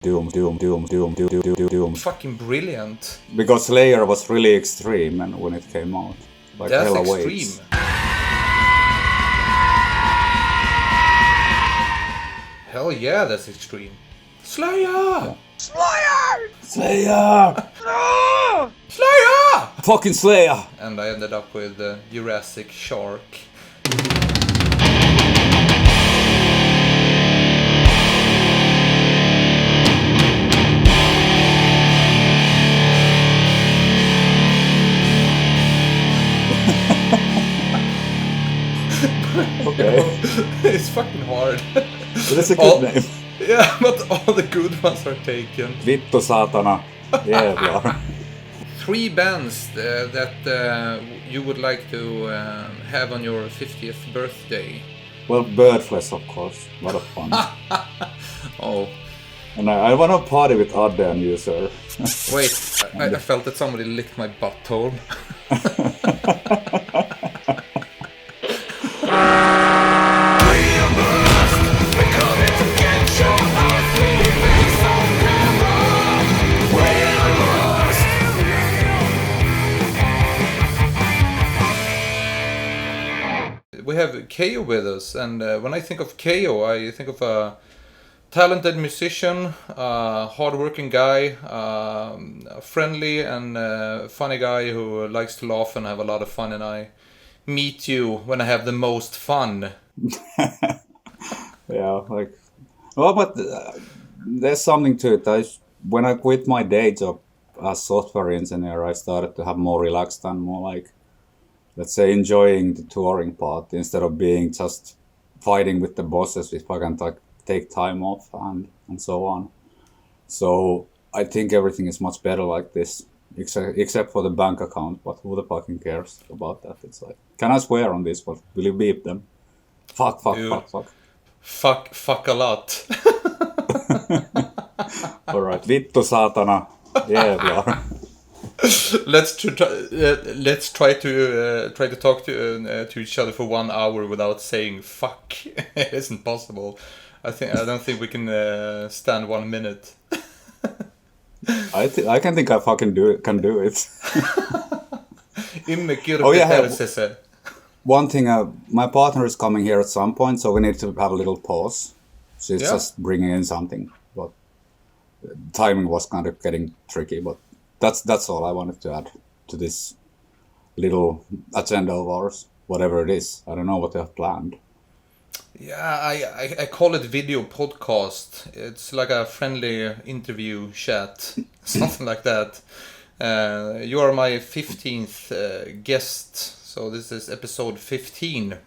Doom. Fucking brilliant. Because Slayer was really extreme and when it came out. Like That's Hella extreme. Waits. Hell yeah, that's extreme. Slayer! Yeah. Slayer! Slayer! No! Slayer! Fucking Slayer! And I ended up with Jurassic Shark. Okay. It's fucking hard. But it's a good name. Yeah, but all the good ones are taken. Vittu saatana. Jävlar. 3 bands that you would like to have on your 50th birthday. Well, Birdflesh, of course. A lot of fun. Oh. And I want to party with Adde and you, sir. Wait, I felt that somebody licked my butthole. We have Keijo with us, and when I think of Keijo, I think of a talented musician, hardworking guy, a friendly and funny guy who likes to laugh and have a lot of fun, and I meet you when I have the most fun. Yeah, like... Well, but there's something to it. When I quit my day job as software engineer, I started to have more relaxed and more like, let's say, enjoying the touring part instead of being just fighting with the bosses if I can take time off and so on. So I think everything is much better like this, except for the bank account, but who the fucking cares about that? It's like, can I swear on this one? Will you beep them? Fuck. Fuck a lot. Alright, vittu saatana. Jävlar. Let's try to talk to each other for 1 hour without saying fuck. It isn't possible. I don't think we can stand 1 minute. I can think I fucking can do it. Oh yeah. One thing, my partner is coming here at some point, so we need to have a little pause. She's just bringing in something, but timing was kind of getting tricky. But that's all I wanted to add to this little agenda of ours, whatever it is. I don't know what they have planned. Yeah, I call it video podcast. It's like a friendly interview chat, something like that. You are my 15th guest, so this is episode 15.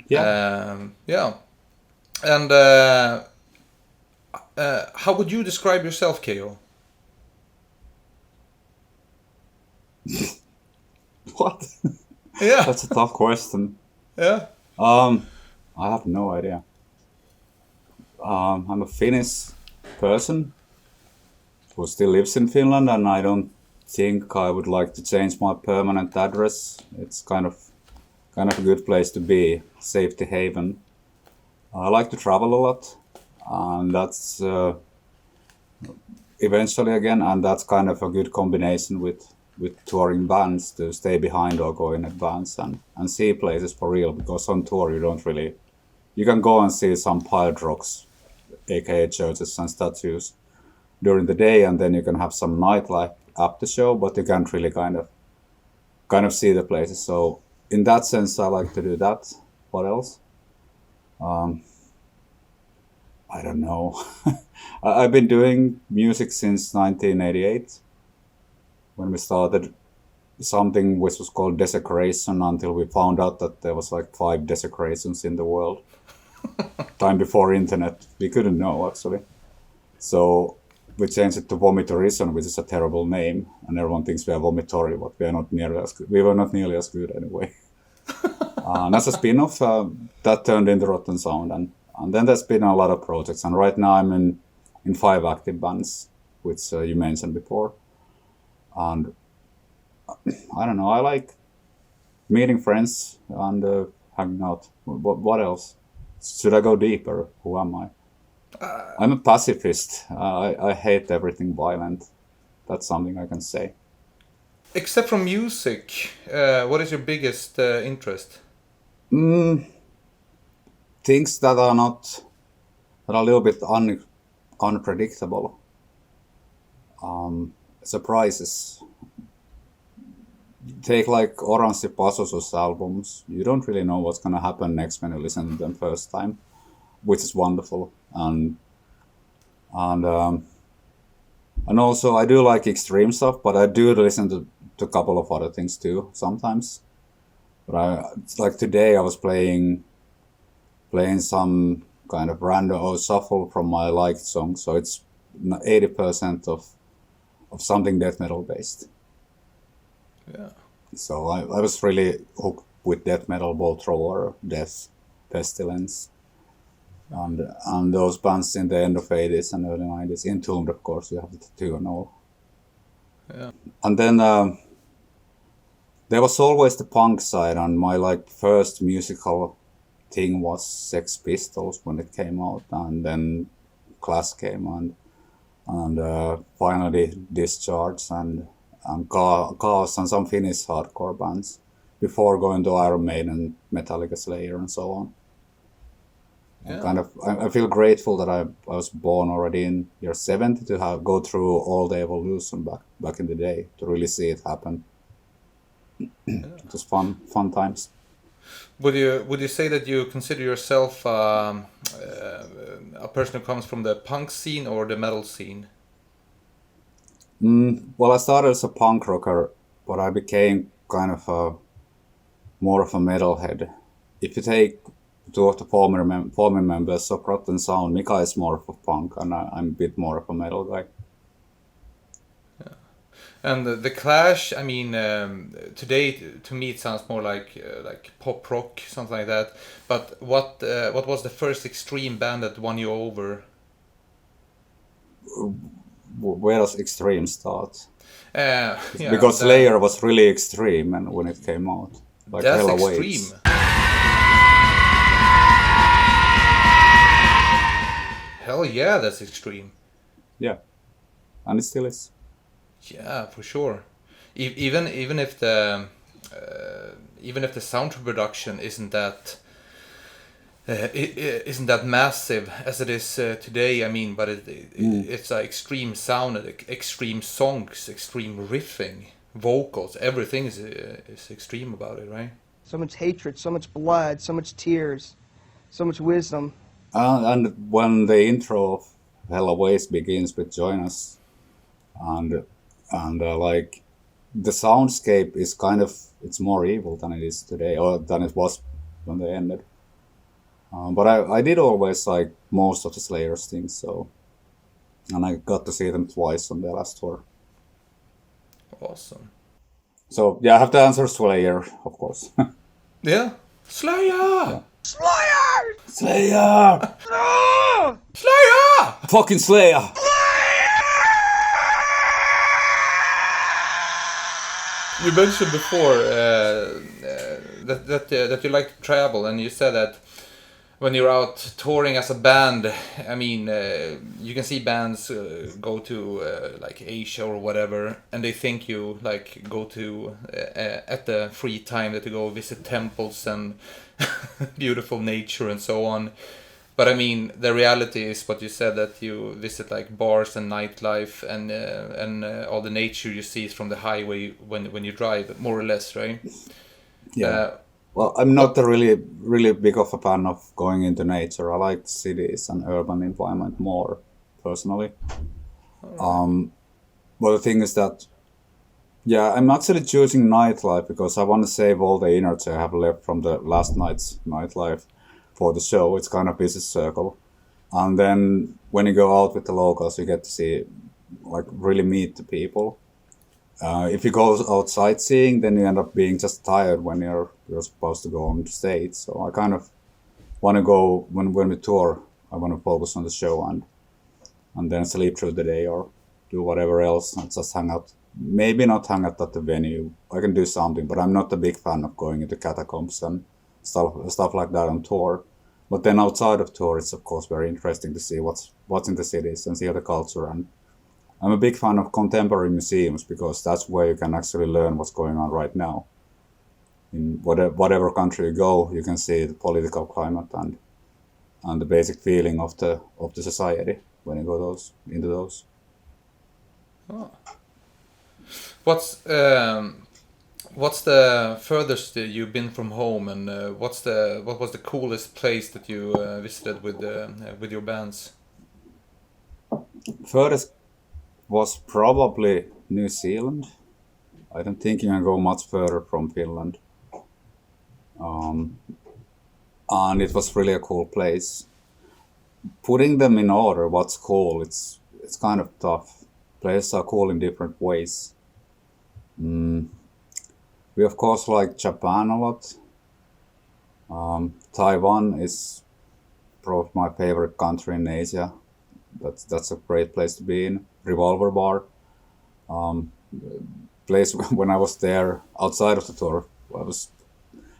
Yeah. Yeah. And how would you describe yourself, Keijo? What? Yeah. That's a tough question. Yeah. I have no idea. I'm a Finnish person who still lives in Finland, and I don't think I would like to change my permanent address. It's kind of a good place to be, safety haven. I like to travel a lot, and that's eventually again, and that's kind of a good combination with touring bands to stay behind or go in advance and see places for real, because on tour you can go and see some piled rocks, aka churches and statues, during the day, and then you can have some nightlife after show, but you can't really kind of see the places. So in that sense, I like to do that. What else? I don't know. I've been doing music since 1988, when we started something which was called desecration, until we found out that there was like 5 desecrations in the world. Time before internet, we couldn't know actually. So we changed it to Vomitorism, which is a terrible name, and everyone thinks we are vomitory, but we are not nearly as good. We were not nearly as good anyway. And as a spin-off, that turned into Rotten Sound, and then there's been a lot of projects, and right now I'm in 5 active bands, which you mentioned before. And I don't know, I like meeting friends and hanging out. What else? Should I go deeper? Who am I? I'm a pacifist. I hate everything violent. That's something I can say. Except from music, what is your biggest interest? Mm, things that are not that are a little bit unpredictable. Surprises. Take like Orange Passosus albums. You don't really know what's gonna happen next when you listen to them first time, which is wonderful. And and also I do like extreme stuff, but I do listen to a couple of other things too sometimes. But it's like today I was playing some kind of random or shuffle from my liked song, so it's 80% of something death metal based. Yeah. So I was really hooked with death metal, both Roar, Death, Pestilence, and those bands in the end of 80s and early 90s. Entombed, of course, you have the tattoo and all. Yeah. And then there was always the punk side, and my like first musical thing was Sex Pistols when it came out, and then Class came and finally Discharge and Chaos and some Finnish hardcore bands before going to Iron Maiden, Metallica, Slayer, and so on. And Yeah. kind of, I feel grateful that I was born already in year 70 to go through all the evolution back in the day to really see it happen. It was fun times. Would you say that you consider yourself a person who comes from the punk scene or the metal scene? Well, I started as a punk rocker, but I became kind of more of a metalhead. If you take two of the former members, Socrat and Sound, Mika is more of a punk, and I'm a bit more of a metal guy. And the Clash, I mean, today to me it sounds more like pop rock, something like that. But what was the first extreme band that won you over? Where does extreme start? Yeah, Because Slayer was really extreme, and when it came out, like that's Hell extreme. Awaits. Hell yeah, that's extreme. Yeah, and it still is. Yeah, for sure. Even if the sound production isn't that isn't that massive as it is today. I mean, but it's an extreme sound, extreme songs, extreme riffing, vocals. Everything is extreme about it, right? So much hatred, so much blood, so much tears, so much wisdom. And when the intro of Hell Awaits begins with Join Us, and like the soundscape is kind of, it's more evil than it is today, or than it was when they ended. But I did always like most of the Slayers things, so, and I got to see them twice on their last tour. Awesome. So yeah, I have to answer Slayer, of course. Yeah. Slayer! Yeah. Slayer! Slayer! Ah! Slayer! Fucking Slayer! You mentioned before that you like to travel, and you said that when you're out touring as a band, I mean, you can see bands go to like Asia or whatever, and they think you like go to at the free time that you go visit temples and beautiful nature and so on. But I mean, the reality is what you said, that you visit like bars and nightlife and all the nature you see from the highway when you drive, more or less, right? Yeah. Well, I'm not a really big of a fan of going into nature. I like cities and urban environment more, personally. But the thing is that, yeah, I'm actually choosing nightlife because I want to save all the energy I have left from the last night's nightlife for the show. It's kind of busy circle. And then when you go out with the locals, you get to see, like, really meet the people. If you go out sightseeing, then you end up being just tired when you're supposed to go on stage. So I kind of want to go when we tour. I want to focus on the show and then sleep through the day or do whatever else and just hang out. Maybe not hang out at the venue. I can do something, but I'm not a big fan of going into catacombs and stuff like that on tour. But then outside of tour, it's of course very interesting to see what's in the cities and see the culture. And I'm a big fan of contemporary museums because that's where you can actually learn what's going on right now. In whatever country you go, you can see the political climate and the basic feeling of the society when you go into those. Oh. What's the furthest you've been from home, and what was the coolest place that you visited with your bands? Furthest was probably New Zealand. I don't think you can go much further from Finland. And it was really a cool place. Putting them in order, what's cool, it's kind of tough. Places are cool in different ways. We of course like Japan a lot. Taiwan is probably my favorite country in Asia. That's a great place to be in. Revolver Bar, place when I was there outside of the tour. I was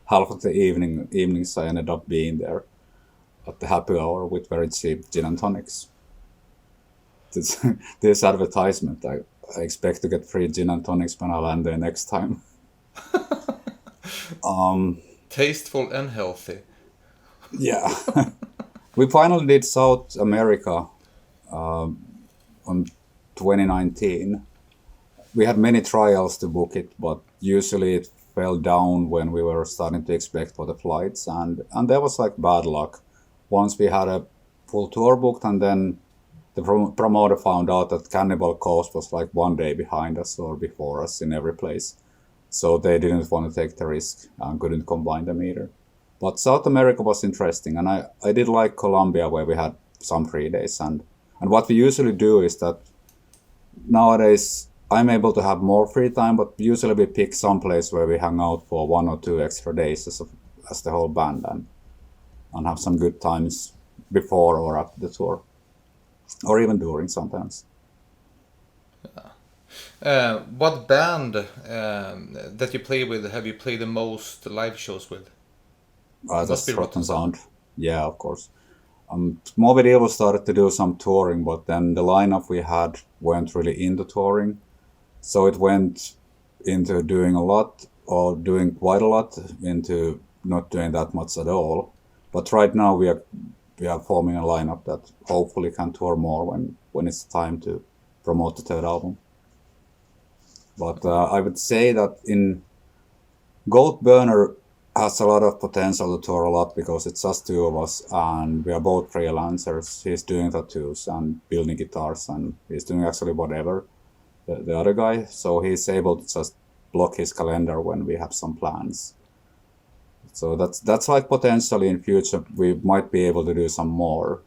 half of the evenings I ended up being there at the happy hour with very cheap gin and tonics. This advertisement, I expect to get free gin and tonics when I land there next time. Tasteful and healthy. Yeah. We finally did South America on 2019. We had many trials to book it, but usually it fell down when we were starting to expect for the flights, and there was like bad luck. Once we had a full tour booked, and then the promoter found out that Cannibal Coast was like 1 day behind us or before us in every place. So they didn't want to take the risk and couldn't combine them either. But South America was interesting, and I did like Colombia, where we had some 3 days. And what we usually do is that nowadays I'm able to have more free time, but usually we pick some place where we hang out for 1 or 2 extra days as the whole band and have some good times before or after the tour, or even during sometimes. What band that you play with have you played the most live shows with? That's Rotten Sound. Yeah, of course. Morbid Evils started to do some touring, but then the lineup we had weren't really into touring. So it went into doing a lot, or doing quite a lot, into not doing that much at all. But right now we are forming a lineup that hopefully can tour more when it's time to promote the third album. But I would say that in GOATBURNER has a lot of potential to tour a lot because it's just 2 of us and we are both freelancers. He's doing tattoos and building guitars, and he's doing actually whatever the other guy. So he's able to just block his calendar when we have some plans. So that's like potentially in future we might be able to do some more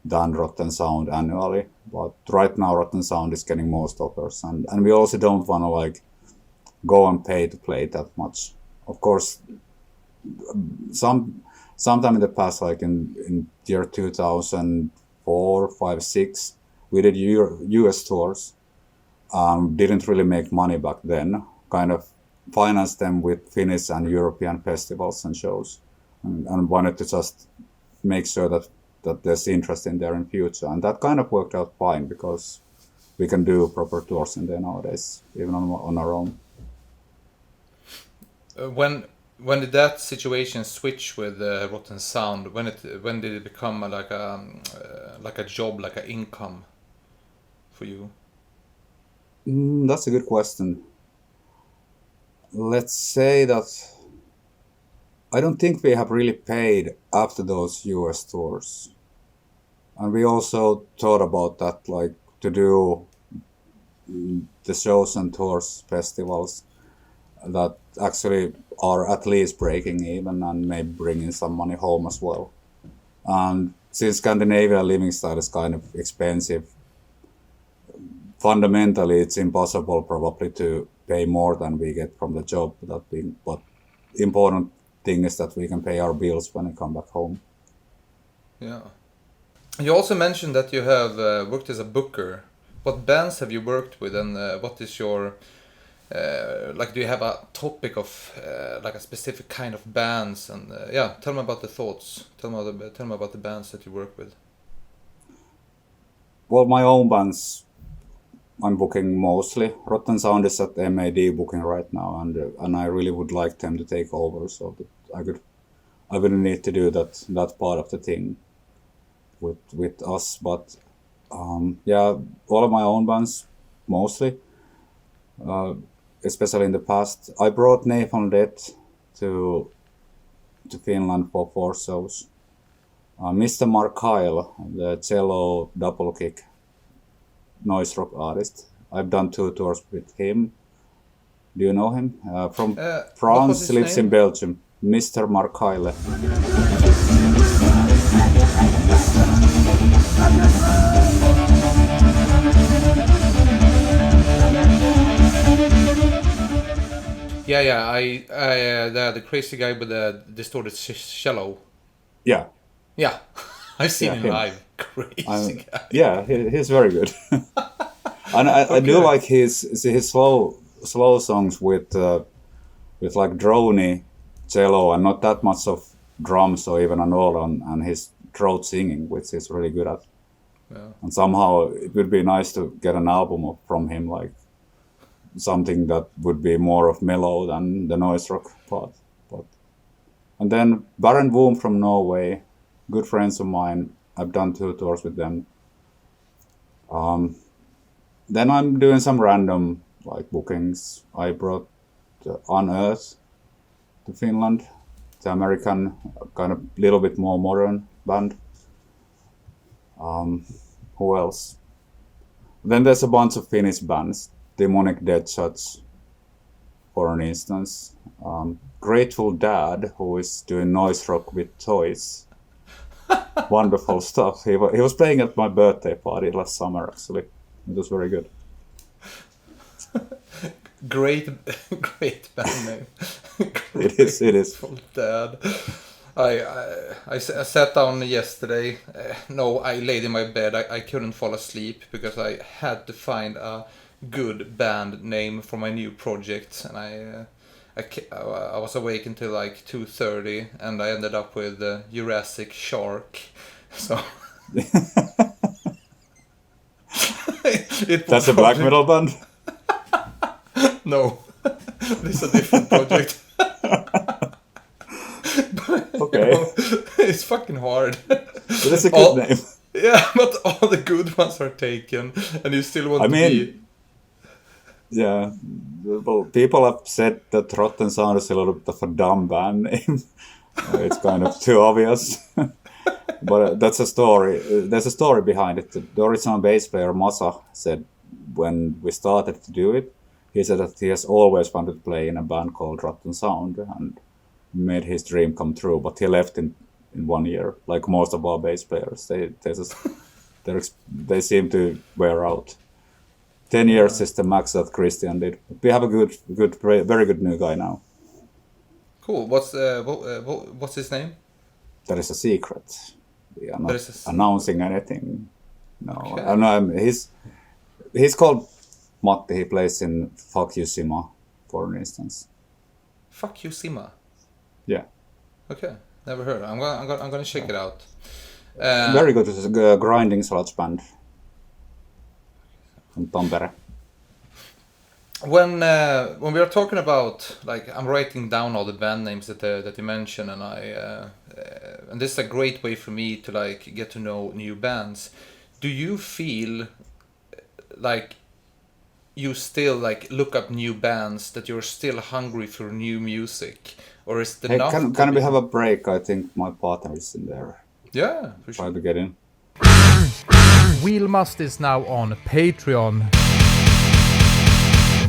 than Rotten Sound annually. But right now Rotten Sound is getting most offers, and we also don't want to like go and pay to play that much. Of course, sometime in the past, like in year 2004, 5, 6, we did US tours. Didn't really make money back then. Kind of financed them with Finnish and European festivals and shows, and wanted to just make sure that there's interest in there in future. And that kind of worked out fine because we can do proper tours in there nowadays, even on our own. When did that situation switch with Rotten Sound? When did it become like a job, like an income for you? That's a good question. Let's say that I don't think we have really paid after those US tours. And we also thought about that, like to do the shows and tours, festivals that actually are at least breaking even and maybe bringing some money home as well. And since Scandinavia living style is kind of expensive, fundamentally it's impossible probably to pay more than we get from the job. But important thing is that we can pay our bills when we come back home. Yeah. You also mentioned that you have worked as a booker. What bands have you worked with, and what is your like, do you have a topic of like a specific kind of bands? And yeah, tell me about the thoughts. Tell me about the bands that you work with. Well, my own bands, I'm booking mostly. Rotten Sound is at MAD booking right now, and I really would like them to take over so that I wouldn't need to do that part of the thing with us. But yeah, all of my own bands mostly. Especially in the past, I brought Nathan Death to Finland for 4 shows. Mr. Mark Kyle, the cello double kick noise rock artist. I've done 2 tours with him. Do you know him? From France, lives in Belgium. Mr. Mark Kyle. Yeah, the crazy guy with the distorted cello. Yeah. Yeah, I've seen him him. live. Crazy guy. Yeah, he's very good. And I do like his slow songs with like droney cello and not that much of drums or even an organ, and his throat singing, which he's really good at. Yeah. And somehow it would be nice to get an album from him, like something that would be more of mellow than the noise rock part. And then Baron Boom from Norway, good friends of mine. I've done 2 tours with them. Then I'm doing some random like bookings. I brought Unearth to Finland, the American kind of little bit more modern band. Who else? Then there's a bunch of Finnish bands. Demonic Deadshots, for an instance. Grateful Dad, who is doing noise rock with toys. Wonderful stuff. He was playing at my birthday party last summer, actually. It was very good. Great band name. It is. Grateful Dad. I sat down yesterday. No, I laid in my bed. I couldn't fall asleep because I had to find a good band name for my new project, and I was awake until like 2:30, and I ended up with Jurassic Shark. So That's a black metal band? No, this is a different project. But, Okay. it's fucking hard. But it's a good name. Yeah, but all the good ones are taken, and you still want to be. Yeah, well, people have said that Rotten Sound is a little bit of a dumb band name. It's kind of too obvious. But that's a story. There's a story behind it. The original bass player, Masa, said when we started to do it, he said that he has always wanted to play in a band called Rotten Sound and made his dream come true. But he left in 1 year, like most of our bass players. They seem to wear out. 10 years is the max that Christian did. We have a very good new guy now. Cool. What's his name? That is a secret. We are not secret. announcing anything. No, Okay. he's called Matti. He plays in Fuck You Sima, for instance. Fuck you, Sima. Yeah. Okay, never heard. I'm gonna check it out. Very good. It's a grinding sludge band from Tampere. When we are talking about, like, I'm writing down all the band names that you mentioned, and and this is a great way for me to like get to know new bands. Do you feel like you still like look up new bands, that you're still hungry for new music, or is it enough? Can we have a break? I think my partner is in there. Yeah, for sure. Try to get in. Wheelmust is now on Patreon.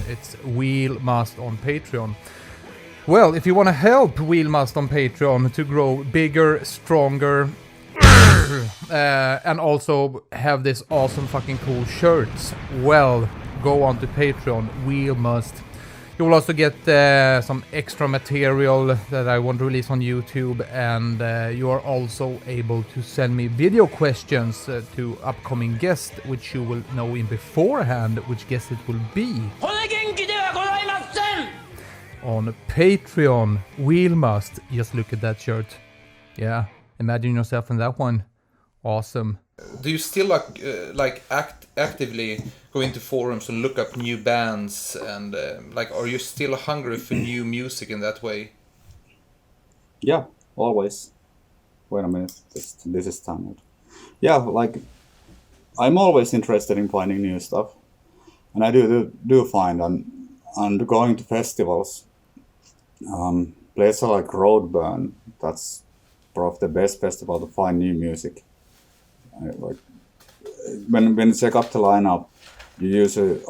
It's Wheelmust on Patreon. Well, if you want to help Wheelmust on Patreon to grow bigger, stronger, and also have this awesome fucking cool shirts, well, go on to Patreon, Wheelmust. You will also get some extra material that I won't release on YouTube, and you are also able to send me video questions to upcoming guests, which you will know in beforehand which guest it will be. on Patreon. Wheelmust. Just look at that shirt. Yeah, imagine yourself in that one. Awesome. Do you still actively go into forums and look up new bands and are you still hungry for new music in that way? Yeah, always. Wait a minute, this is standard. Yeah, like I'm always interested in finding new stuff, and I do find and going to festivals. Places like Roadburn, that's probably the best festival to find new music. When you check up the lineup,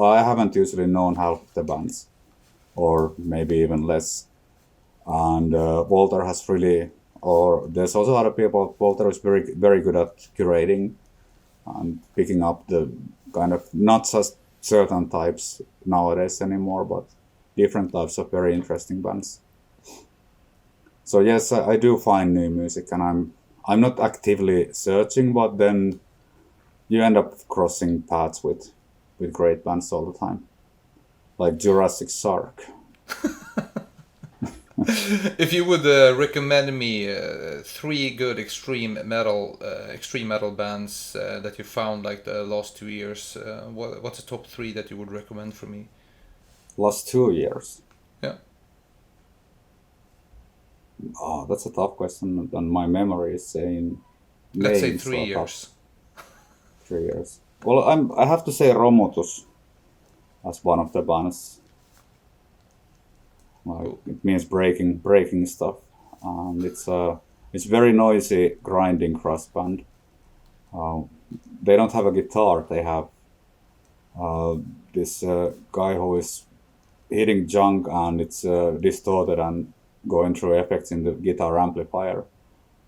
I haven't usually known half of the bands, or maybe even less. And Walter has really, or there's also other people. Walter is very very good at curating and picking up the kind of not just certain types nowadays anymore, but different types of very interesting bands. So yes, I do find new music, and I'm not actively searching, but then you end up crossing paths with great bands all the time, like Jurassic Shark. If you would recommend me 3 good extreme metal bands that you found like the last 2 years, what's the top 3 that you would recommend for me? Last 2 years? Yeah. Oh, that's a tough question, and my memory is saying. Let's say 3 years. 3 years. Well, I have to say Romutus as one of the bands. Well, it means breaking stuff, and it's very noisy, grinding crust band. They don't have a guitar. They have this guy who is hitting junk, and it's distorted and going through effects in the guitar amplifier.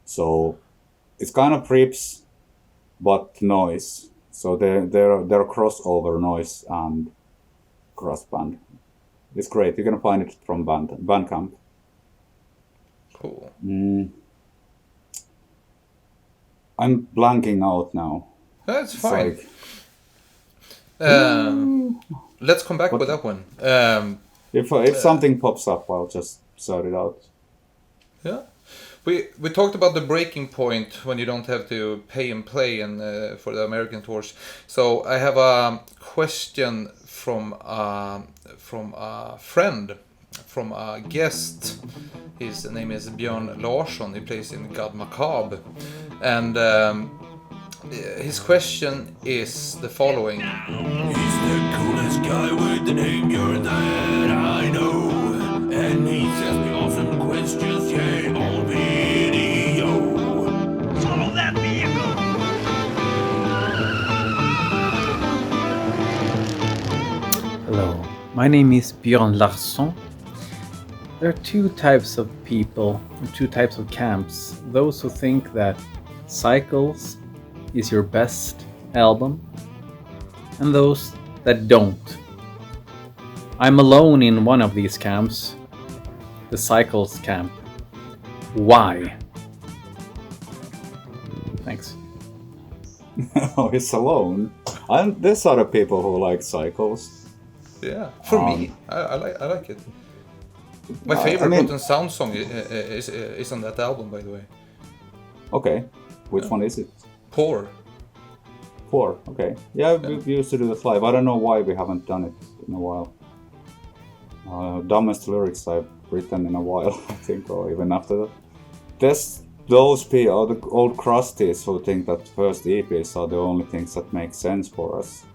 So it's kind of rips, but noise. So they're crossover noise and crust band. It's great. You can find it from Bandcamp. Cool. I'm blanking out now. That's It's fine. like, Let's come back with that one. if something pops up, I'll just sort it out. Yeah. We talked about the breaking point when you don't have to pay and play and for the American tours. So I have a question from a friend, from a guest. His name is Björn Larsson. He plays in God Macabre, and his question is the following. He's the coolest guy with the name you're that I know, and he asks me awesome questions, yeah, on video. Follow that vehicle. Hello, my name is Björn Larsson. There are 2 types of people, 2 types of camps. Those who think that Cycles is your best album, and those that don't. I'm alone in one of these camps, the Cycles camp. Why? Thanks. Oh, he's alone. There's other people who like Cycles. Yeah, for me, I like it. My favorite Rotten Sound song is on that album, by the way. Okay, which one is it? Poor. 4. Okay. Yeah, we used to do that live. I don't know why we haven't done it in a while. Dumbest lyrics I've written in a while, I think, or even after that. There's those people, the old crusties, who think that first EPs are the only things that make sense for us.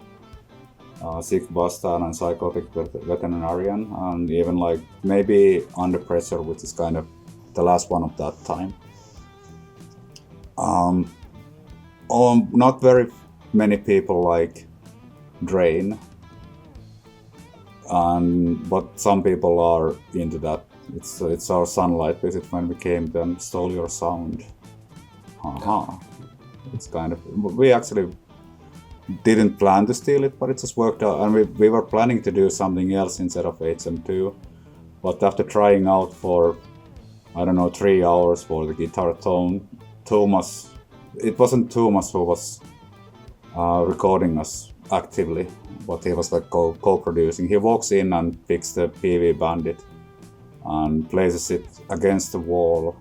Sick Bastard and Psychotic Veterinarian, and even like maybe Under Pressure, which is kind of the last one of that time. Not very many people like Drain, but some people are into that. It's our Sunlight visit when we came then stole your sound. It's kind of, we actually didn't plan to steal it, but it just worked out, and we were planning to do something else instead of HM2, but after trying out for 3 hours for the guitar tone, it wasn't Thomas who was recording us actively, but he was like co-producing. He walks in and picks the PV Bandit, and places it against the wall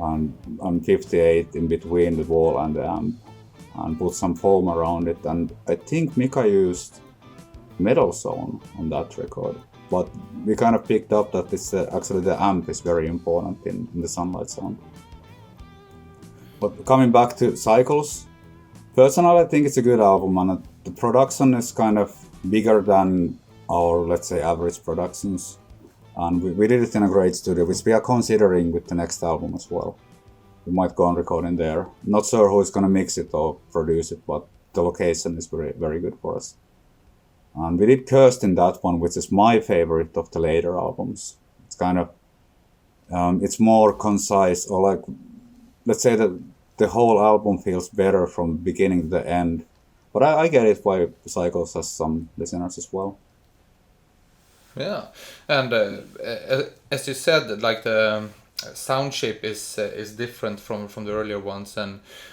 and 58 in between the wall and the amp, and put some foam around it. And I think Mika used metal zone on that record, but we kind of picked up that it's actually the amp is very important in the Sunlight sound. But coming back to Cycles, personally I think it's a good album, and the production is kind of bigger than our, let's say, average productions. And we did it in a great studio, which we are considering with the next album as well. We might go on recording there. Not sure who is going to mix it or produce it, but the location is very, very good for us. And we did Cursed in that one, which is my favorite of the later albums. It's kind of, it's more concise, or like, let's say that the whole album feels better from beginning to the end. But I get it why Cycles has some listeners as well. Yeah, and as you said, like the sound shape is different from the earlier ones,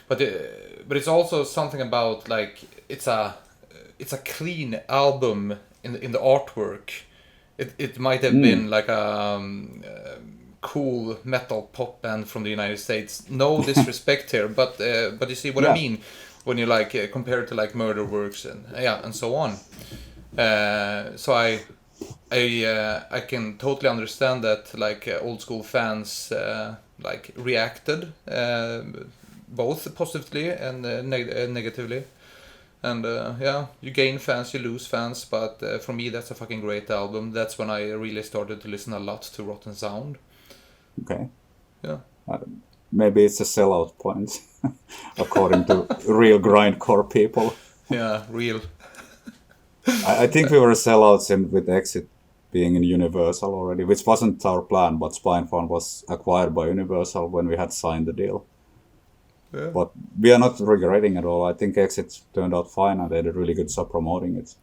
but it's also something about like it's a clean album in the artwork. It might have been like a cool metal pop band from the United States. No disrespect here, but you see what I mean when you like compare it to like Murder Works and so on. So I can totally understand that like old school fans like reacted both positively and negatively, and you gain fans, you lose fans, but for me that's a fucking great album. That's when I really started to listen a lot to Rotten Sound. Okay. Yeah. Maybe it's a sellout point, according to real grindcore people. Yeah, real. I think we were sellouts with Exit being in Universal already, which wasn't our plan, but Spinefarm was acquired by Universal when we had signed the deal. Yeah. But we are not regretting at all. I think Exit turned out fine, and they did a really good job promoting it.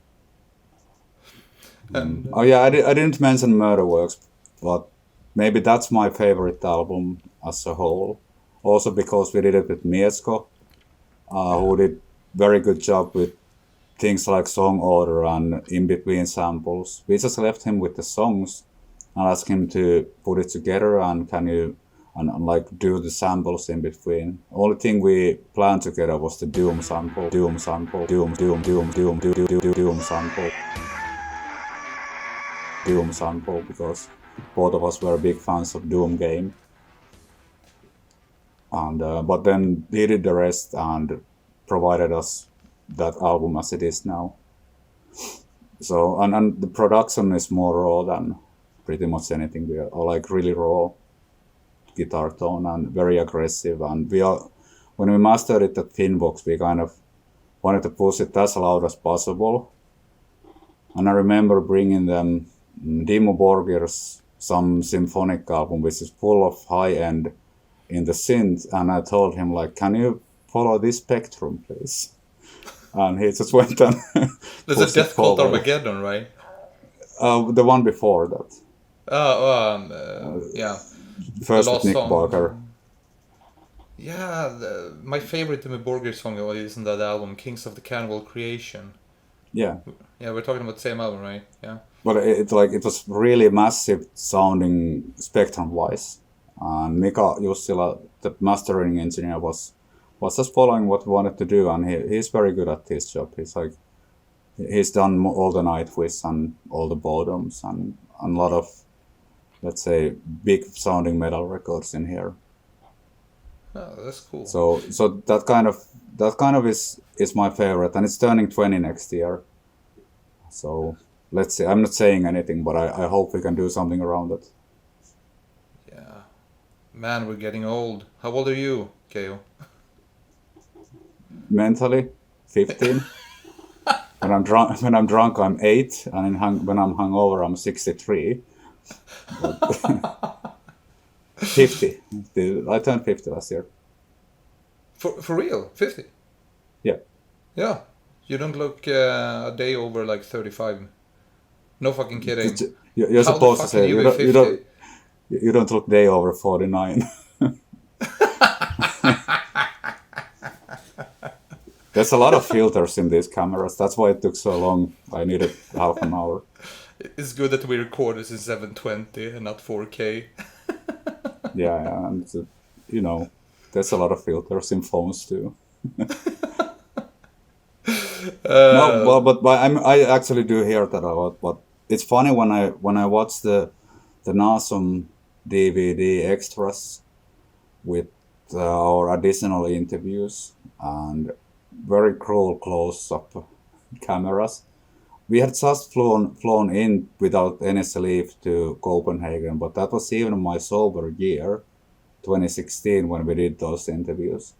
And I didn't mention Murder Works, but maybe that's my favorite album as a whole. Also because we did it with Mieszko, who did very good job with things like song order and in-between samples. We just left him with the songs and asked him to put it together and like do the samples in between. Only thing we planned together was the Doom sample, Doom sample, Doom sample, Doom sample, because both of us were big fans of Doom game. And but then he did the rest and provided us that album as it is now. So and the production is more raw than pretty much anything. We are like really raw guitar tone and very aggressive, and when we mastered it at Finbox, we kind of wanted to push it as loud as possible. And I remember bringing them Dimmu Borgir's some symphonic album, which is full of high end in the synth, and I told him like, can you follow this spectrum please? And he just went and there's a Death Cult Armageddon, right? The one before that. Yeah. First with Nick Barker. Yeah, my favorite Dimmu Borgir song is in that album, Kings of the Cannibal Creation. Yeah. Yeah, we're talking about the same album, right? Yeah. But it was really massive sounding spectrum-wise. And Mika Jussila, the mastering engineer, was just following what we wanted to do, and he's very good at his job. He's done all the Nightwish and all the Boredoms and a lot of, let's say, big sounding metal records in here. Oh, that's cool. So that kind of is my favorite, and it's turning 20 next year. So let's see. I'm not saying anything, but I hope we can do something around it. Yeah, man, we're getting old. How old are you, Keijo? Mentally, 15. When I'm drunk, I'm 8, and when I'm hungover, I'm 63. 50. I turned 50 last year. For real? 50? Yeah. Yeah. You don't look a day over like 35. No fucking kidding. You're supposed to say you don't look day over 49. There's a lot of filters in these cameras. That's why it took so long. I needed half an hour. It's good that we record this in 720 and not 4K. Yeah, and there's a lot of filters in phones too. No, well, but I actually do hear that a lot. But it's funny when I watch the Nasum DVD extras with our additional interviews and very cruel close-up cameras. We had just flown in without any sleep to Copenhagen, but that was even my sober year, 2016, when we did those interviews.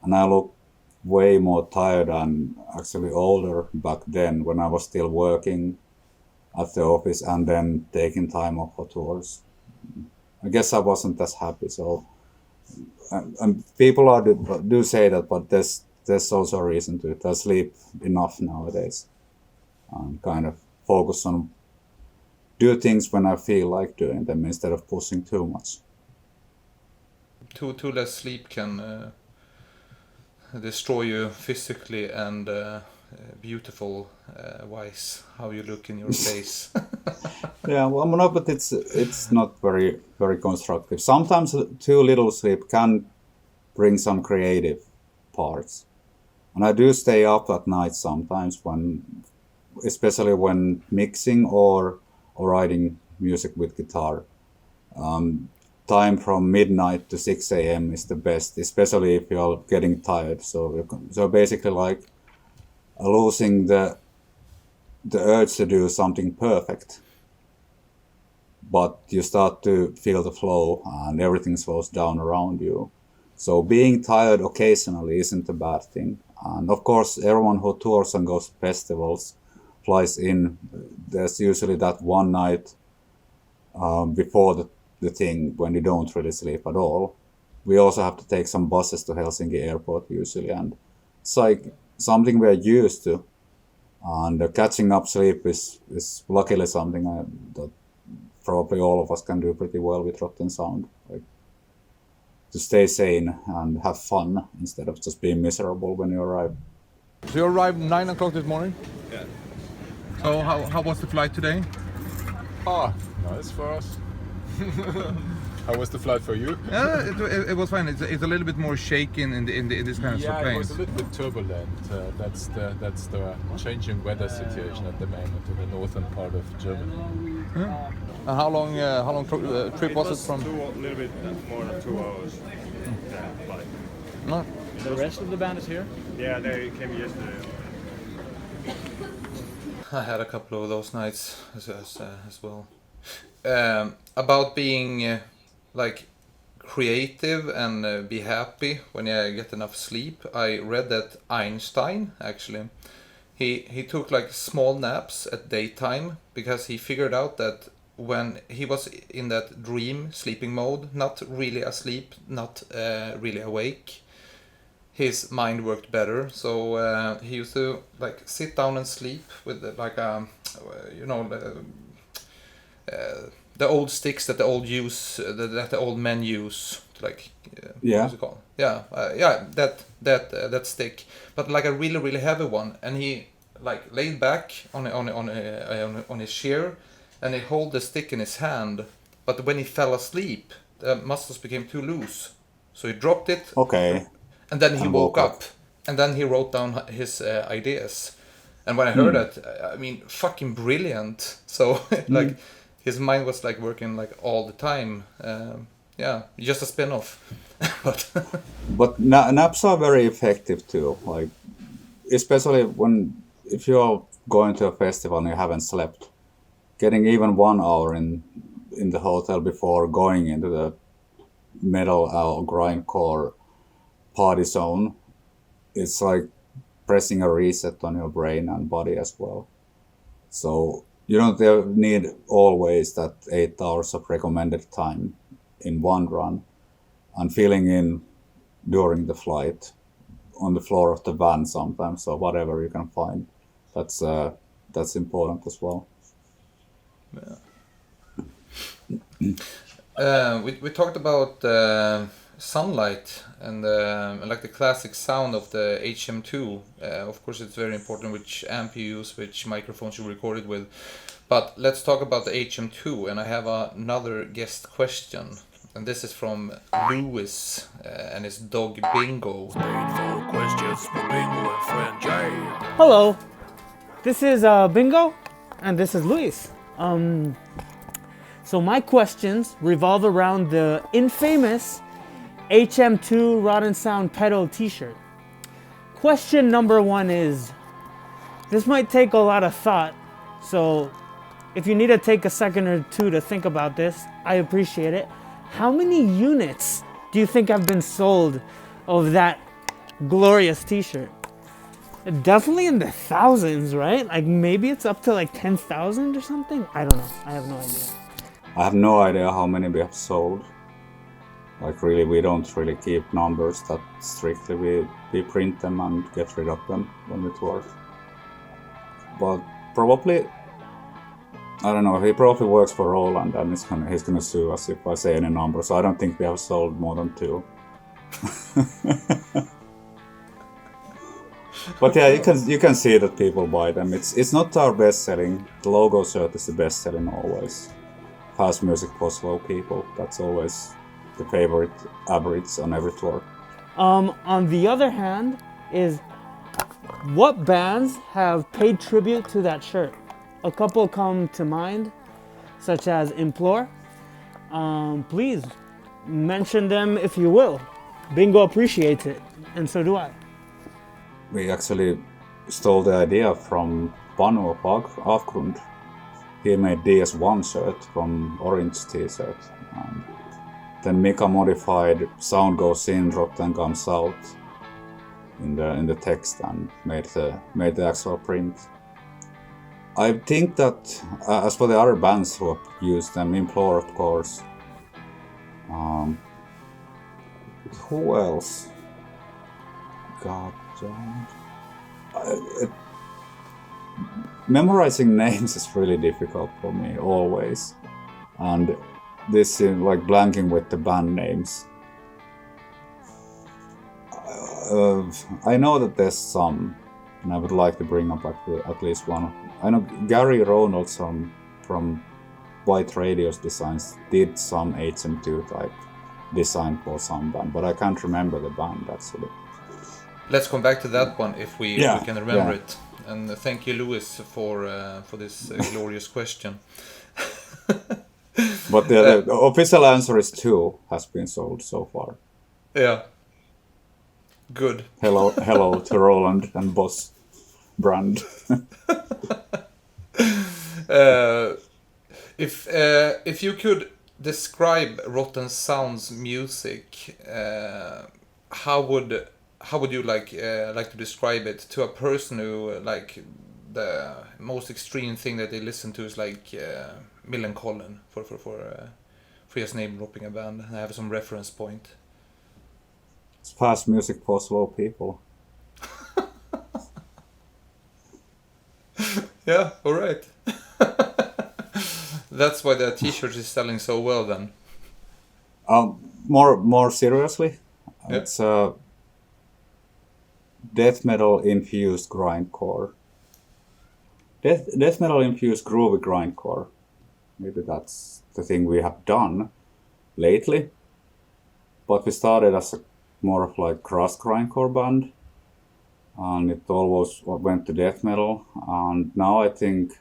And I look way more tired and actually older back then when I was still working at the office and then taking time off for tours. I guess I wasn't as happy. So, and people do say that, but there's also a reason to it. I sleep enough nowadays and kind of focus on do things when I feel like doing them instead of pushing too much. Too less sleep can destroy you physically and beautiful wise how you look in your face. Yeah, well, no, but it's not very constructive. Sometimes too little sleep can bring some creative parts, and I do stay up at night sometimes especially when mixing or writing music with guitar. Time from midnight to 6 a.m. is the best, especially if you're getting tired. So basically like losing the urge to do something perfect. But you start to feel the flow and everything slows down around you. So being tired occasionally isn't a bad thing. And of course, everyone who tours and goes to festivals flies in. There's usually that one night before the thing when you don't really sleep at all. We also have to take some buses to Helsinki airport usually, and it's like something we're used to. And catching up sleep is luckily something that probably all of us can do pretty well with Rotten Sound. Like, to stay sane and have fun instead of just being miserable when you arrive. So you arrived 9 o'clock this morning? Yeah. So how was the flight today? Nice for us. How was the flight for you? It was fine. It's a little bit more shaking in this kind of Yeah, it planes. was a little bit turbulent. That's the changing weather situation at the moment in the northern part of Germany. And how long trip was it from? A little bit more than 2 hours. Flight. No. The rest of the band is here? Yeah, they came yesterday. I had a couple of those nights as well. About being like creative and be happy when I get enough sleep. I read that Einstein actually he took like small naps at daytime because he figured out that when he was in that dream sleeping mode, not really asleep, not really awake, his mind worked better. So he used to like sit down and sleep with like the old sticks that the old men use to like what's it called? That stick, but like a really heavy one, and he like laid back on his chair and he hold the stick in his hand, but when he fell asleep the muscles became too loose, so he dropped it. Okay. And then he woke up and then he wrote down his ideas. And when I heard that, I mean, fucking brilliant. So like his mind was like working like all the time. Just a spin-off. But naps are very effective too. Like, especially if you're going to a festival and you haven't slept, getting even 1 hour in the hotel before going into the metal or grindcore party zone, it's like pressing a reset on your brain and body as well. So you don't need always that 8 hours of recommended time in one run, and filling in during the flight on the floor of the van sometimes, or whatever you can find. That's important as well. We talked about sunlight and like the classic sound of the HM2. Of course, it's very important which amp you use, which microphones you record it with. But let's talk about the HM2, and I have another guest question. And this is from Lewis and his dog Bingo. Painful questions with Bingo and friend Jay. Hello, this is Bingo, and this is Luis. So my questions revolve around the infamous HM2 Rotten Sound pedal t-shirt. Question number one is, this might take a lot of thought, so if you need to take a second or two to think about this, I appreciate it. How many units do you think have been sold of that glorious t-shirt? Definitely in the thousands, right? Like maybe it's up to like 10,000 or something? I don't know. I have no idea. I have no idea how many we have sold. Like really, we don't really keep numbers that strictly. We print them and get rid of them when we tour. But probably, I don't know, he probably works for Roland and he's gonna sue us if I say any number. So I don't think we have sold more than 2. But yeah, you can see that people buy them. It's not our best selling. The logo shirt is the best selling always. Fast music for slow people. That's always the favorite average on every tour. On the other hand, is what bands have paid tribute to that shirt? A couple come to mind, such as Implore. Please mention them if you will. Bingo appreciates it, and so do I. We actually stole the idea from Panu of Avgrund. He made DS1 shirt from Orange t-shirt. And then Mika modified Sound Goes In, Rotten Comes Out in the text and made the actual print. I think that as for the other bands who have used them, Implore of course. Who else? God damn it. Memorizing names is really difficult for me always, and this is like blanking with the band names. I know that there's some, and I would like to bring up at least one. I know Gary Ronaldson from White Radio's designs did some HM2 type design for some band, but I can't remember the band actually. Let's come back to that one if we can remember yeah. it. And thank you, Lewis, for this glorious question. But the official answer is 2 has been sold so far. Yeah. Good. Hello to Roland and Boss brand. If you could describe Rotten Sound's music, how would you like to describe it to a person who like the most extreme thing that they listen to is like Millencolin for just name dropping a band and have some reference point? It's fast music for slow people. Yeah, all right. That's why the t-shirt is selling so well then. More seriously, Yeah. it's death metal infused grindcore. Death metal infused groovy grindcore. Maybe that's the thing we have done lately. But we started as more of like crust grindcore band, and it always went to death metal. And now I think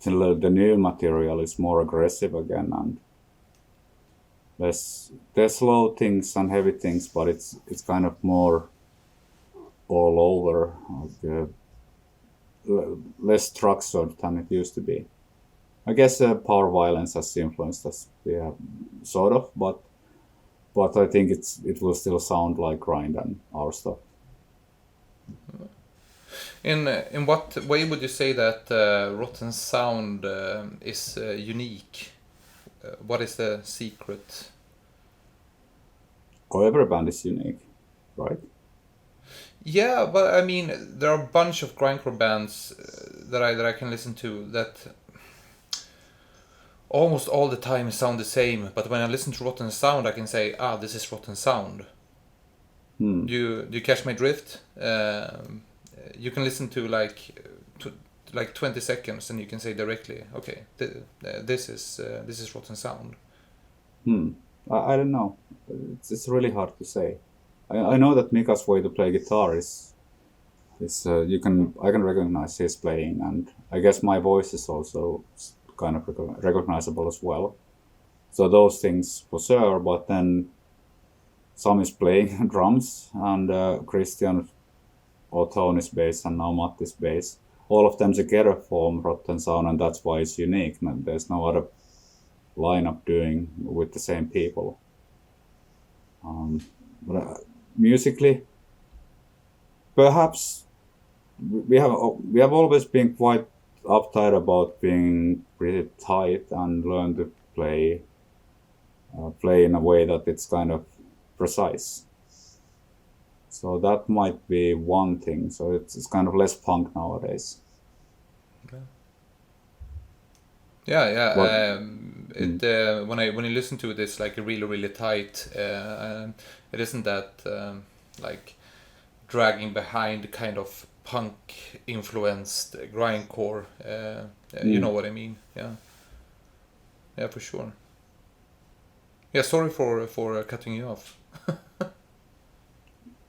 the new material is more aggressive again, and there's slow things and heavy things, but it's kind of more all over, like, less structured than it used to be. I guess power violence has influenced us, yeah, sort of, but I think it will still sound like grind and our stuff. In what way would you say that Rotten Sound is unique? What is the secret? Oh, every band is unique, right? Yeah, but I mean, there are a bunch of grindcore bands that I can listen to that almost all the time sound the same. But when I listen to Rotten Sound, I can say, this is Rotten Sound. Do you catch my drift? You can listen to like 20 seconds, and you can say directly, okay, this is Rotten Sound. I don't know. It's really hard to say. I know that Mika's way to play guitar is I can recognize his playing, and I guess my voice is also kind of recognizable as well. So those things for sure. But then Sam is playing drums, and Christian or Tony's bass, and now Matti's bass. All of them together form Rotten Sound, and that's why it's unique. There's no other lineup doing with the same people. But musically, perhaps we have always been quite uptight about being pretty tight and learn to play in a way that it's kind of precise. So that might be one thing. So it's kind of less punk nowadays. Yeah. What- When I listen to it, it's like really tight. It isn't that like dragging behind kind of punk influenced grindcore. You know what I mean? Yeah, for sure. Yeah, sorry for cutting you off.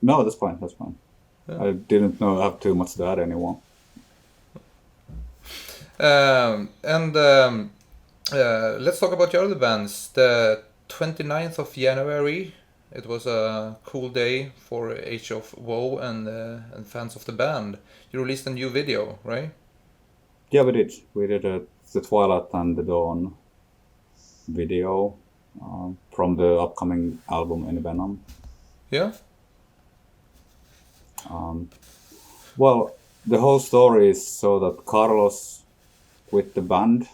No, that's fine. That's fine. I didn't know I have too much to add anymore. Let's talk about your other bands. The 29th of January, it was a cool day for Age of Woe and fans of the band. You released a new video, right? Yeah, we did. We did the Twilight and the Dawn video from the upcoming album In Venom. Yeah. Well, the whole story is so that Carlos quit the band.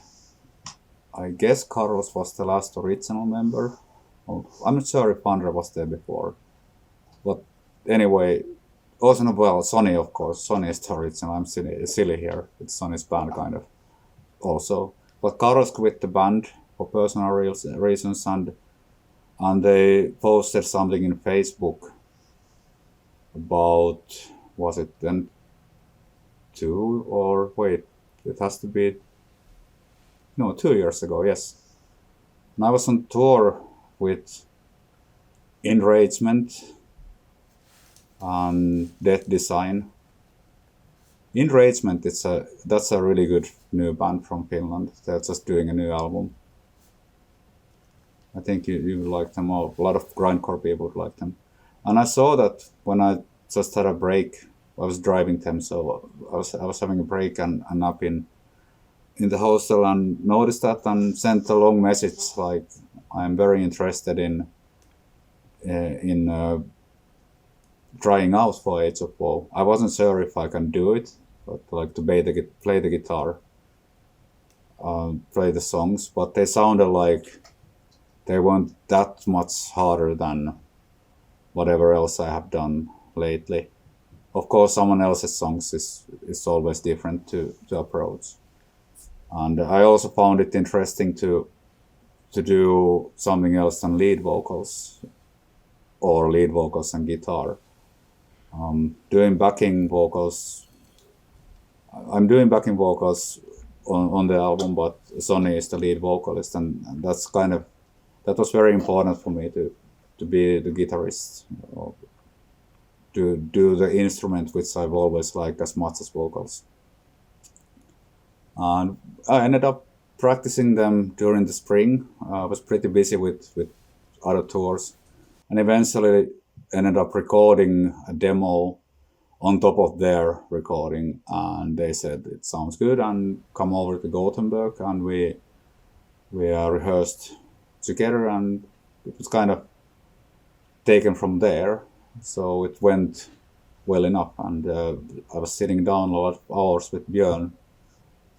I guess Carlos was the last original member. I'm not sure if Andre was there before. But anyway, also, well, Sonny, of course. Sonny is the original. I'm silly here. It's Sonny's band, kind of, also. But Carlos quit the band for personal reasons, and they posted something in Facebook about, was it then 2 or wait, it has to be, no, 2 years ago, yes. And I was on tour with Enragement and Death Design. Enragement, that's a really good new band from Finland. They're just doing a new album. I think you would like them all. A lot of grindcore people would like them. And I saw that when I just had a break. I was driving them, so I was having a break and up in the hostel, and noticed that and sent a long message like, I'm very interested in trying out for Age of Woe. I wasn't sure if I can do it, but like to play the guitar, play the songs, but they sounded like they weren't that much harder than whatever else I have done lately. Of course, someone else's songs is always different to approach. And I also found it interesting to do something else than lead vocals, or lead vocals and guitar. Doing backing vocals. I'm doing backing vocals on the album, but Sonny is the lead vocalist, and that was very important for me to be the guitarist, to do the instrument, which I've always liked as much as vocals. And I ended up practicing them during the spring. I was pretty busy with other tours, and eventually ended up recording a demo on top of their recording, and they said it sounds good and come over to Gothenburg, and we rehearsed together, and it was kind of taken from there. So it went well enough, and I was sitting down a lot of hours with Björn,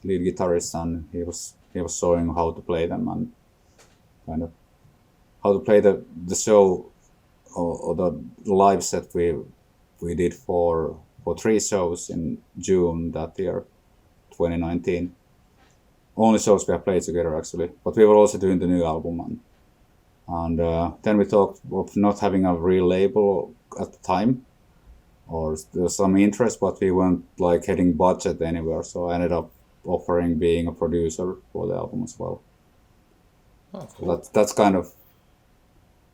lead guitarist, and he was showing how to play them and kind of how to play the show or the live set we did for 3 shows in June that year, 2019. only shows we have played together actually. But we were also doing the new album, and then we talked of not having a real label at the time, or there was some interest, but we weren't like heading budget anywhere. So I ended up offering being a producer for the album as well. Oh, So cool. that's kind of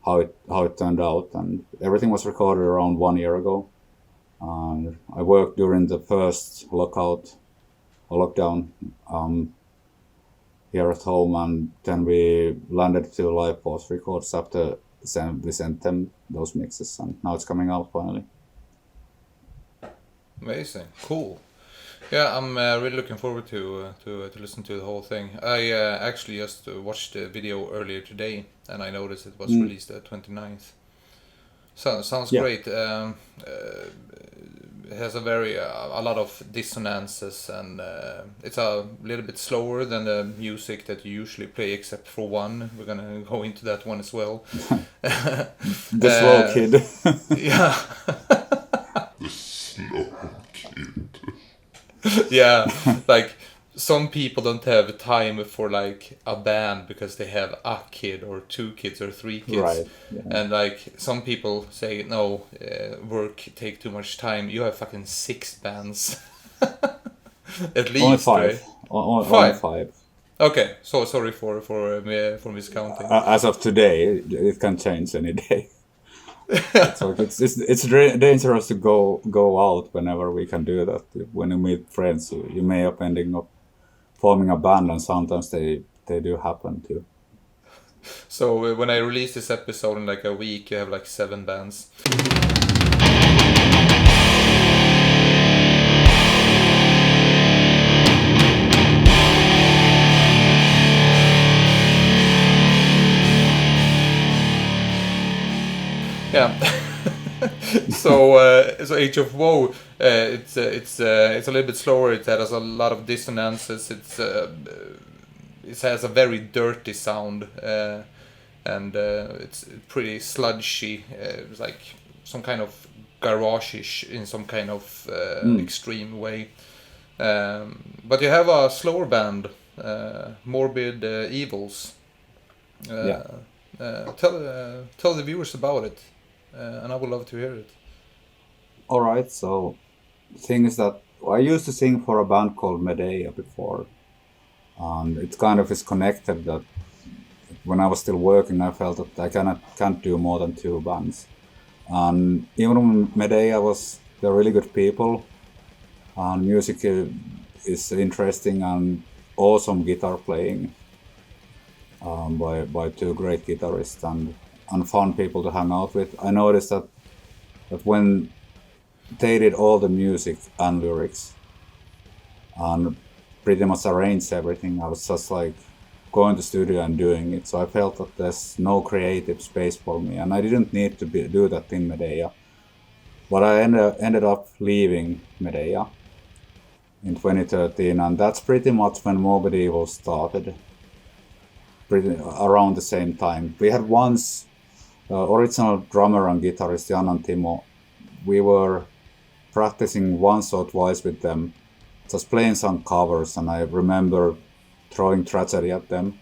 how it turned out, and everything was recorded around 1 year ago. And I worked during the first lockdown here at home, and then we landed to live post records after we sent them those mixes, and now it's coming out finally. Amazing, cool. Yeah, I'm really looking forward to listen to the whole thing. I actually just watched the video earlier today, and I noticed it was released the 29th. So sounds Yeah. great. It has a lot of dissonances, and it's a little bit slower than the music that you usually play, except for one. We're gonna go into that one as well. The slow kid. Yeah. Yeah, like some people don't have time for like a band because they have a kid or 2 kids or 3 kids. Right. Yeah. And like some people say, no, work take too much time. You have fucking 6 bands. At least, Only 5. right? Only 5? 5. Okay, so sorry for miscounting. As of today, it can change any day. So it's dangerous to go out whenever we can do that. When you meet friends, you may up ending up forming a band, and sometimes they do happen too. So when I release this episode in like a week, you have like 7 bands. Yeah. So Age of Woe, it's a little bit slower. It has a lot of dissonances. It has a very dirty sound, and it's pretty sludgy. It's like some kind of garage-ish in some kind of extreme way. But you have a slower band, Morbid Evils. Yeah. Tell the viewers about it, and I would love to hear it. All right. So the thing is that I used to sing for a band called Medea before, and it kind of is connected that when I was still working, I felt that I can't do more than 2 bands. And even when Medea they're really good people, and music is interesting, and awesome guitar playing by 2 great guitarists, and fun people to hang out with. I noticed that when they did all the music and lyrics and pretty much arranged everything, I was just like going to the studio and doing it. So I felt that there's no creative space for me, and I didn't need to do that in Medea. But I ended up leaving Medea in 2013, and that's pretty much when Morbid Evils started. Pretty around the same time. We had once original drummer and guitarist Jan and Timo. We were practicing once or twice with them, just playing some covers, and I remember throwing Tragedy at them,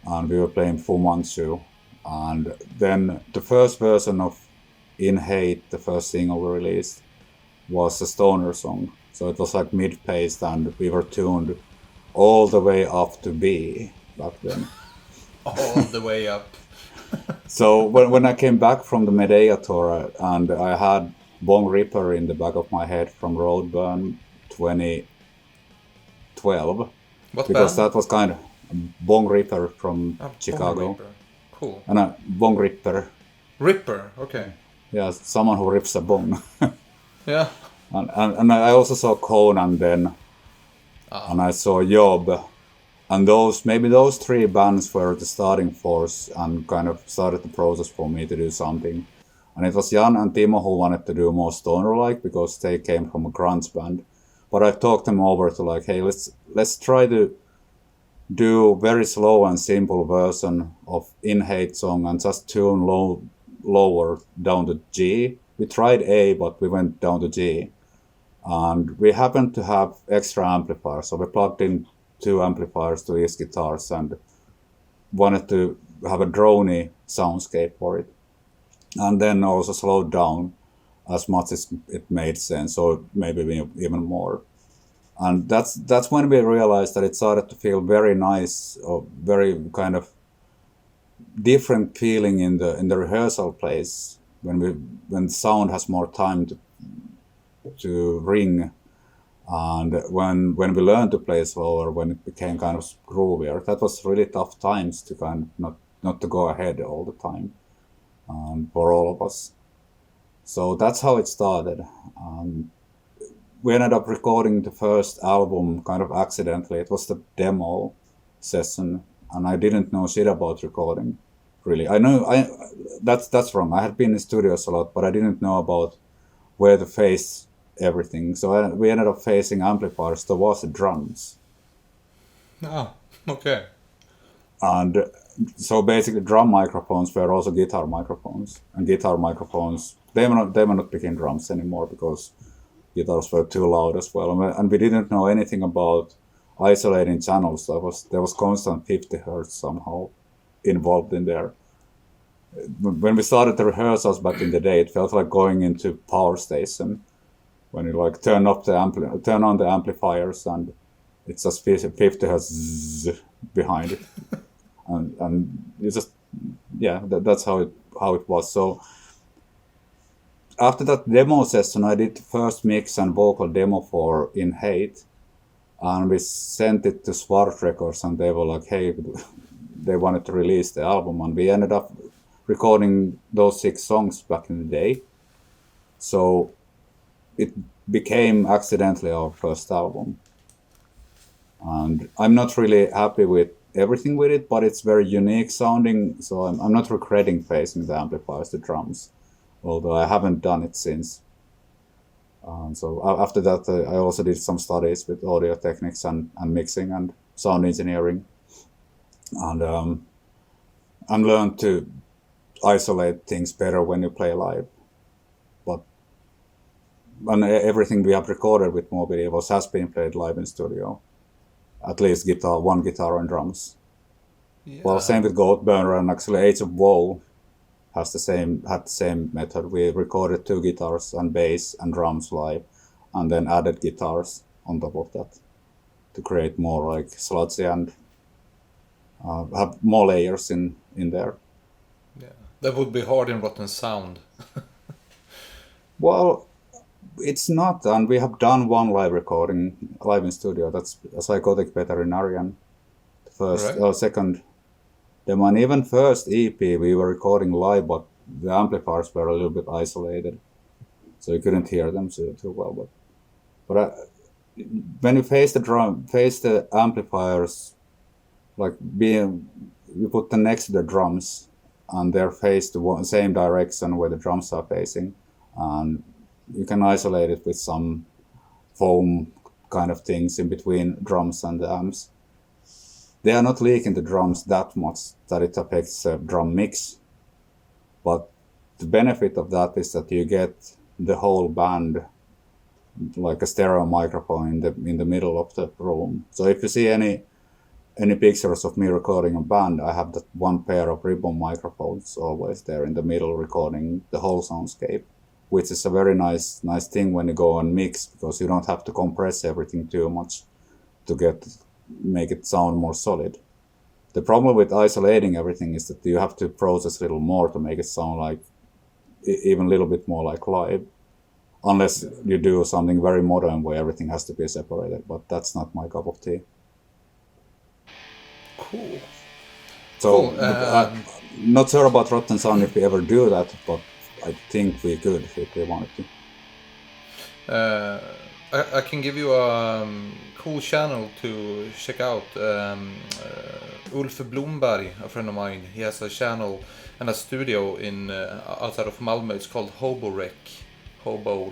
and we were playing Fu Manchu. And then the first version of In Hate, the first single we released, was a stoner song. So it was like mid-paced, and we were tuned all the way up to B back then. All the way up. So when I came back from the Medea tour, and I had Bong Ripper in the back of my head from Roadburn 2012, What because band? that was kind of Bong Ripper from Chicago. Bong Ripper. Cool. And Bong Ripper, Ripper, okay. yeah, someone who rips a bong. Yeah. and I also saw Conan then, and I saw Job. And maybe those 3 bands were the starting force and kind of started the process for me to do something. And it was Jan and Timo who wanted to do more stoner-like, because they came from a grunge band. But I talked them over to like, hey, let's try to do very slow and simple version of In Hate song and just tune lower down to G. We tried A, but we went down to G. And we happened to have extra amplifiers, so we plugged in 2 amplifiers to each guitars and wanted to have a droney soundscape for it. And then also slowed down as much as it made sense, or maybe even more. And that's when we realized that it started to feel very nice, or very kind of different feeling in the rehearsal place when sound has more time to ring, and when we learned to play slower, when it became kind of groovier. That was really tough times to kind of not to go ahead all the time, for all of us. So that's how it started. We ended up recording the first album kind of accidentally. It was the demo session, and I didn't know shit about recording, really. That's wrong. I had been in studios a lot, but I didn't know about where to face everything. So we ended up facing amplifiers towards the drums. Ah, okay. And so basically drum microphones were also guitar microphones. And guitar microphones, they were not picking drums anymore because guitars were too loud as well. And we didn't know anything about isolating channels. There was constant 50 hertz somehow involved in there. When we started the rehearsals back in the day, it felt like going into power station when you like turn on the amplifiers and it's just 50 hertz behind it. and you just, yeah, that's how it was. So after that demo session, I did the first mix and vocal demo for In Hate, and we sent it to Swart Records, and they were like, hey, they wanted to release the album, and we ended up recording those 6 songs back in the day. So it became accidentally our first album. And I'm not really happy with everything with it, but it's very unique sounding, so I'm not regretting facing the amplifiers, the drums, although I haven't done it since. So after that, I also did some studies with audio techniques and mixing and sound engineering, and learned to isolate things better when you play live. And everything we have recorded with Morbid Evils has been played live in studio. At least one guitar and drums. Yeah. Well, same with GOATBURNER, and actually Age of Woe had the same method. We recorded 2 guitars and bass and drums live, and then added guitars on top of that to create more like sludgy and have more layers in there. Yeah, that would be hard in Rotten Sound. Well, it's not, and we have done one live recording live in studio. That's a Psychotic Veterinarian, the first or second demo, and even first EP we were recording live, but the amplifiers were a little bit isolated, so you couldn't hear them too well. But when you face the amplifiers, like you put them next to the drums, and they're faced the same direction where the drums are facing, and you can isolate it with some foam kind of things in between drums and the amps. They are not leaking the drums that much that it affects the drum mix. But the benefit of that is that you get the whole band like a stereo microphone in the middle of the room. So if you see any pictures of me recording a band, I have that one pair of ribbon microphones always there in the middle recording the whole soundscape, which is a very nice thing when you go and mix, because you don't have to compress everything too much to make it sound more solid. The problem with isolating everything is that you have to process a little more to make it sound like even a little bit more like live, unless you do something very modern where everything has to be separated, but that's not my cup of tea. Cool. So I'm not sure about Rotten Sound if we ever do that, but I think we could if we wanted to. I can give you a cool channel to check out. Ulf Blomberg, a friend of mine, he has a channel and a studio in outside of Malmö. It's called Hobo Rec. Hobo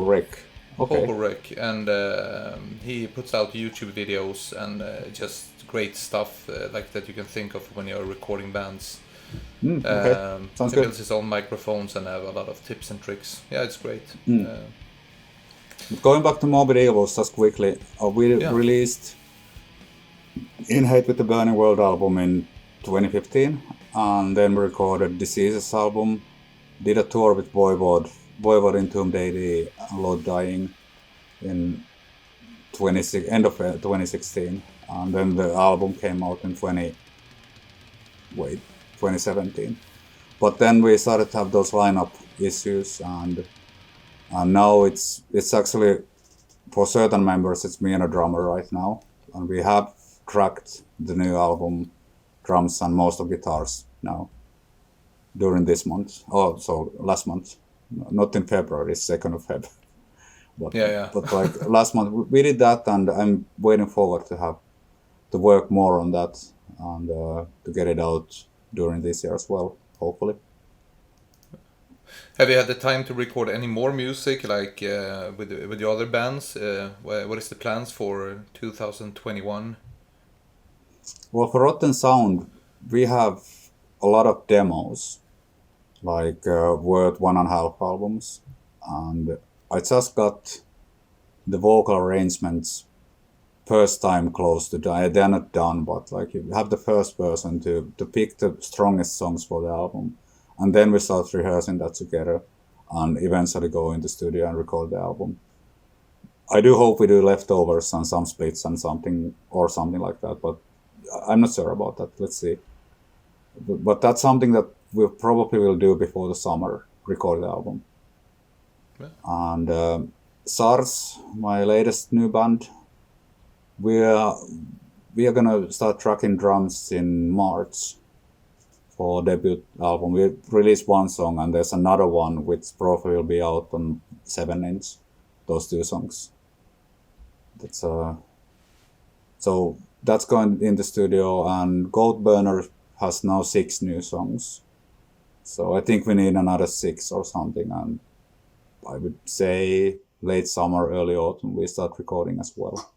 Rec. Okay. Hobo Rec, and he puts out YouTube videos and just great stuff like that you can think of when you're recording bands. Okay. Sounds he good. builds his own microphones and have a lot of tips and tricks. Yeah, it's great. Going back to Morbid Evils just quickly, we released In Hate with the Burning World album in 2015, and then we recorded Diseases album, did a tour with Voivod Entombed AD, and Lord Dying in end of 2016, and then the album came out in 2017. But then we started to have those lineup issues, and now it's actually, for certain members, it's me and a drummer right now, and we have cracked the new album drums and most of guitars now during this month. Oh, so last month, not in February, it's 2nd of February. But, Yeah. but like last month we did that, and I'm waiting forward to work more on that and to get it out during this year as well, hopefully. Have you had the time to record any more music, like with the other bands? What is the plans for 2021? Well, for Rotten Sound, we have a lot of demos, like worth 1.5 albums, and I just got the vocal arrangements first time close to done. They're not done, but like you have the first person to pick the strongest songs for the album, and then we start rehearsing that together, and eventually go in the studio and record the album. I do hope we do leftovers and some splits and something like that, but I'm not sure about that. Let's see. But that's something that we probably will do before the summer, record the album. Yeah. And SARS, my latest new band, we are gonna start tracking drums in March for debut album. We released one song, and there's another one which probably will be out on 7-inch. Those 2 songs. That's so that's going in the studio, and GOATBURNER has now 6 new songs. So I think we need another 6 or something, and I would say late summer, early autumn, we start recording as well.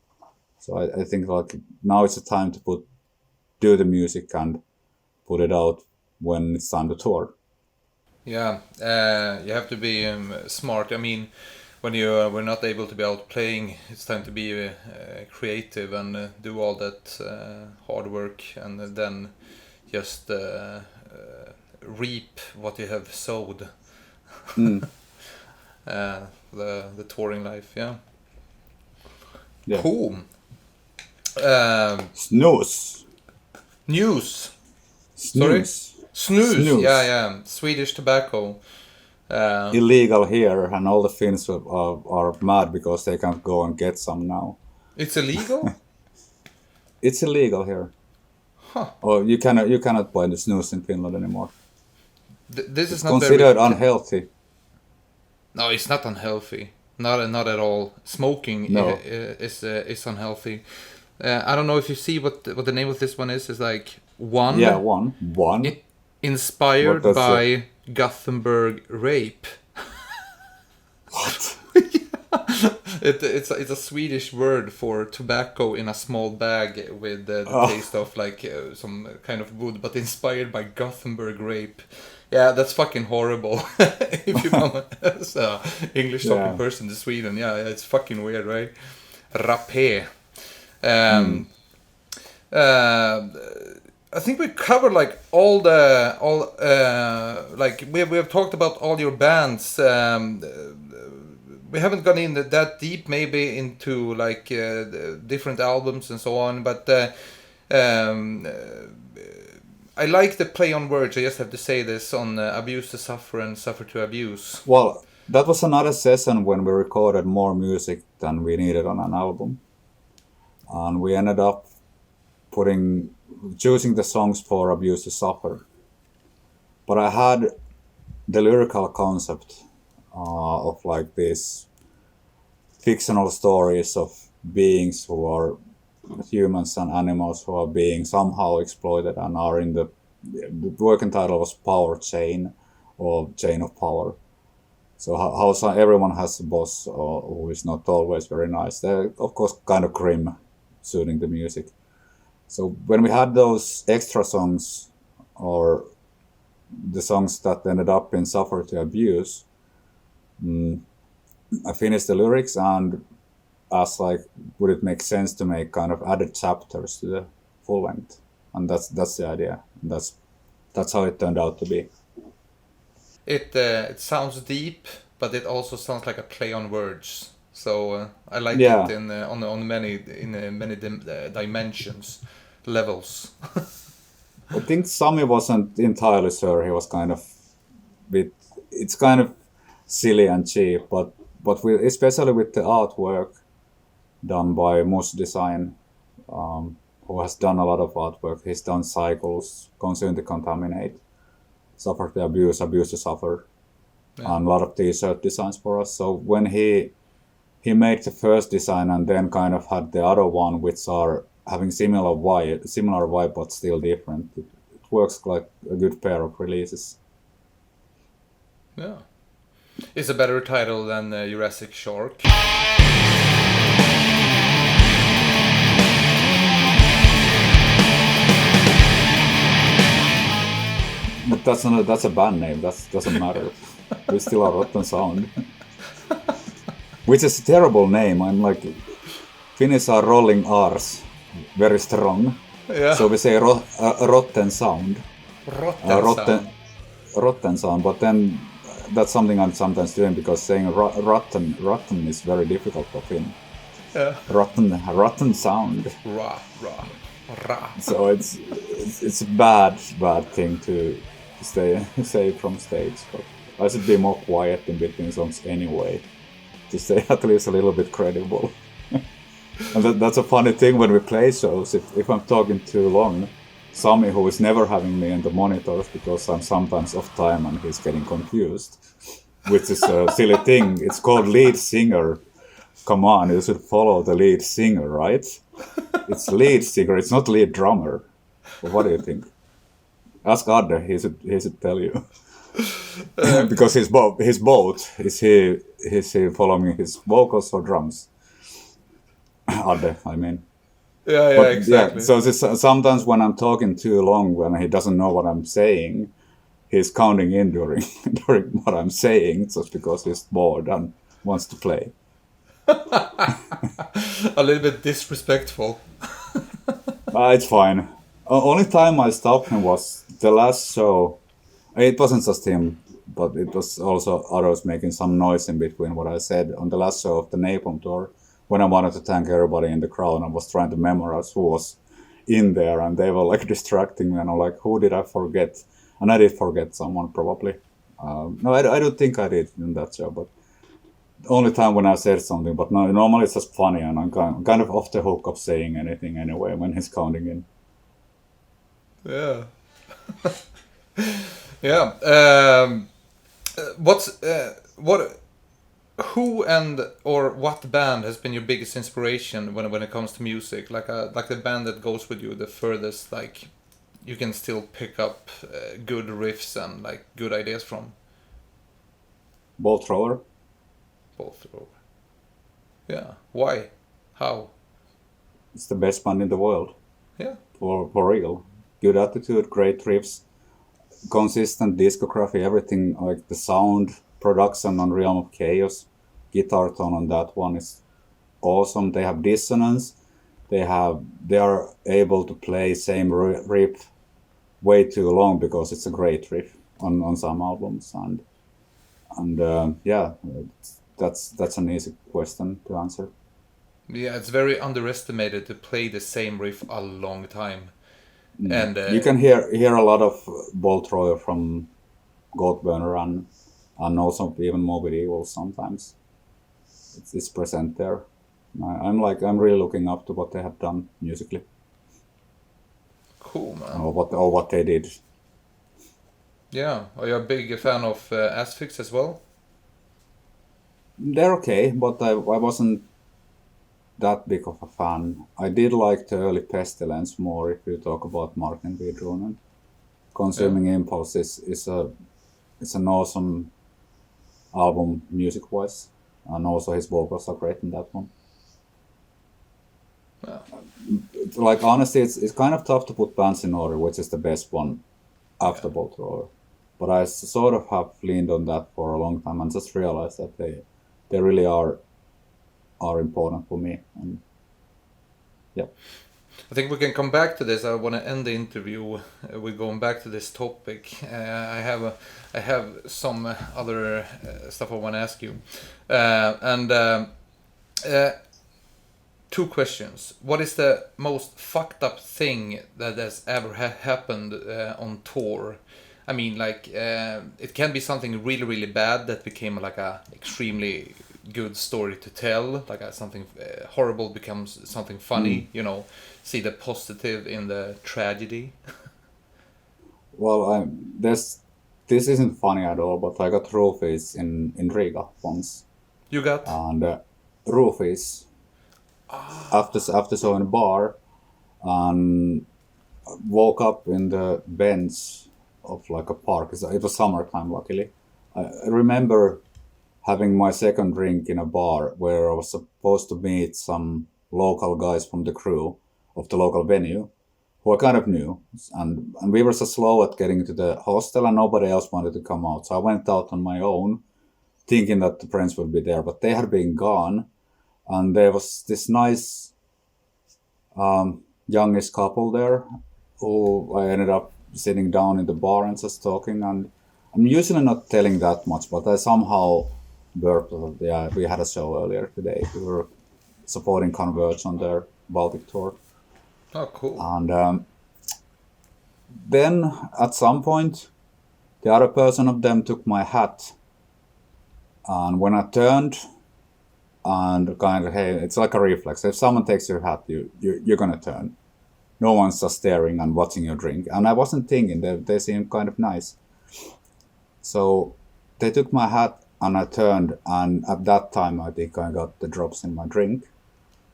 So I think like now it's the time to do the music and put it out when it's time to tour. Yeah, you have to be smart. I mean, when we're not able to be out playing, it's time to be creative and do all that hard work, and then just reap what you have sowed. The touring life, yeah. Cool. Snooze. News. Sorry? Snooze. Yeah. Swedish tobacco. Illegal here, and all the Finns are mad because they can't go and get some now. It's illegal? It's illegal here. Huh. Oh, you cannot buy the snooze in Finland anymore. This is it's not considered very... unhealthy. No, it's not unhealthy. Not at all. Smoking is unhealthy. I don't know if you see what the name of this one is. It's like One. Yeah, One. Inspired by Gothenburg rape. What? It's a Swedish word for tobacco in a small bag with the taste of like some kind of wood, but inspired by Gothenburg rape. Yeah, that's fucking horrible. If you come as an English talking person to Sweden, it's fucking weird, right? Rapé. I think we covered like like we have talked about all your bands. We haven't gone in that deep, maybe into like different albums and so on, but I like the play on words. I just have to say this on abuse to suffer and suffer to abuse. Well, that was another session when we recorded more music than we needed on an album, and we ended up choosing the songs for Abuse to Suffer. But I had the lyrical concept of like these fictional stories of beings who are humans and animals who are being somehow exploited and are in the working title was Power Chain or Chain of Power. So how everyone has a boss who is not always very nice. They're of course kind of grim, suiting the music. So when we had those extra songs, or the songs that ended up in Suffer to Abuse, I finished the lyrics and asked like, would it make sense to make kind of added chapters to the full length, and that's the idea. That's how it turned out to be. It sounds deep, but it also sounds like a play on words. So I like Yeah. it on many dimensions, levels. I think Sami wasn't entirely sure. He was kind of bit. It's kind of silly and cheap, but especially with the artwork done by Mus Design, who has done a lot of artwork. He's done Cycles, Consume to Contaminate, Suffer to Abuse, Abuse to Suffer, and a lot of t-shirt designs for us. So when he made the first design and then kind of had the other one, which are having similar vibe but still different, it works like a good pair of releases. Yeah. It's a better title than Jurassic Shark. But that's a band name. That doesn't matter. We still are Rotten Sound, which is a terrible name. I'm like, Finnish are rolling R's very strong, Yeah. so we say Rotten Sound. Rotten. Rotten Sound. But then that's something I'm sometimes doing because saying rotten is very difficult for Finn. Yeah. Rotten Sound. Ra. So it's a bad thing to say from stage, but I should be more quiet in between songs anyway, to stay at least a little bit credible. And that's a funny thing when we play shows. If I'm talking too long, Sami, who is never having me in the monitors because I'm sometimes off time and he's getting confused, which is a silly thing. It's called lead singer. Come on, you should follow the lead singer, right? It's lead singer, it's not lead drummer. Well, what do you think? Ask Adde, he should tell you. Because his both. Is he following his vocals or drums? Adde, I mean. Yeah, But, exactly. so sometimes when I'm talking too long, when he doesn't know what I'm saying, he's counting in during what I'm saying, just because he's bored and wants to play. A little bit disrespectful. It's fine. Only time I stopped him was the last show. It wasn't just him, but it was also others making some noise in between what I said on the last show of the Napalm tour, when I wanted to thank everybody in the crowd. I was trying to memorize who was in there, and they were like distracting me, and I'm like, who did I forget? And I did forget someone, probably. No, I don't think I did in that show, but only time when I said something. But no, normally it's just funny, and I'm kind of off the hook of saying anything anyway when he's counting in. Yeah. Yeah. Who and or what band has been your biggest inspiration when it comes to music? Like the band that goes with you the furthest, like you can still pick up good riffs and like good ideas from. Ball thrower. Yeah. Why? How? It's the best band in the world. Yeah. For real. Good attitude, great riffs, consistent discography, everything, like the sound, production on Realm of Chaos, guitar tone on that one is awesome. They have dissonance. They are able to play same riff way too long because it's a great riff on some albums, and yeah, that's an easy question to answer. Yeah, it's very underestimated to play the same riff a long time. And you can hear a lot of Bolt Thrower from GOATBURNER and also even Morbid Evils sometimes. It's present there. I'm really looking up to what they have done musically. Cool, man. Or what they did. Yeah, are you a big fan of Asphyx as well? They're okay, but I wasn't that big of a fan. I did like the early Pestilence more, if you talk about Martin V. Drunen. Consuming Impulse is an awesome album music-wise, and also his vocals are great in that one. Yeah. Like, honestly, it's kind of tough to put bands in order, which is the best one after Bolt Thrower. But I sort of have leaned on that for a long time and just realized that they really are important for me. And yeah. I think we can come back to this. I want to end the interview with going back to this topic. I have some other stuff I want to ask you, and two questions. What is the most fucked up thing that has ever happened on tour? I mean, like it can be something really, really bad that became like a extremely good story to tell, like something horrible becomes something funny. You know, see the positive in the tragedy. Well, this isn't funny at all, but I got roofies in Riga once. You got? And roofies after so in a bar, and woke up in the bench of like a park. It was summertime, luckily. I remember having my second drink in a bar where I was supposed to meet some local guys from the crew of the local venue who I kind of knew. And we were so slow at getting to the hostel and nobody else wanted to come out. So I went out on my own thinking that the friends would be there, but they had been gone. And there was this nice youngish couple there who I ended up sitting down in the bar and just talking. And I'm usually not telling that much, but I somehow burped. Yeah, we had a show earlier today. We were supporting Converge on their Baltic tour. Oh, cool. And then at some point, the other person of them took my hat. And when I turned, and kind of, hey, it's like a reflex. If someone takes your hat, you're going to turn. No one's just staring and watching your drink. And I wasn't thinking, they seemed kind of nice. So they took my hat and I turned, and at that time I think I got the drops in my drink.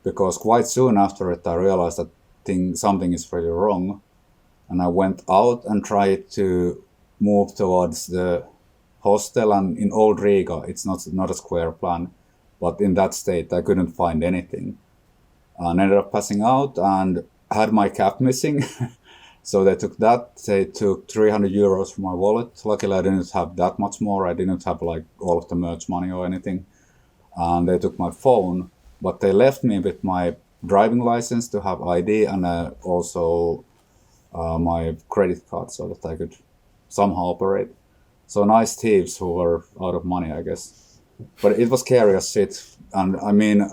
Because quite soon after it I realized that something is really wrong. And I went out and tried to move towards the hostel, and in Old Riga it's not a square plan. But in that state I couldn't find anything. And ended up passing out and had my cap missing. So they took that. They took 300 euros from my wallet. Luckily I didn't have that much more. I didn't have like all of the merch money or anything. And they took my phone, but they left me with my driving license to have ID and also my credit card so that I could somehow operate. So nice thieves who were out of money, I guess. But it was scary as shit. And I mean,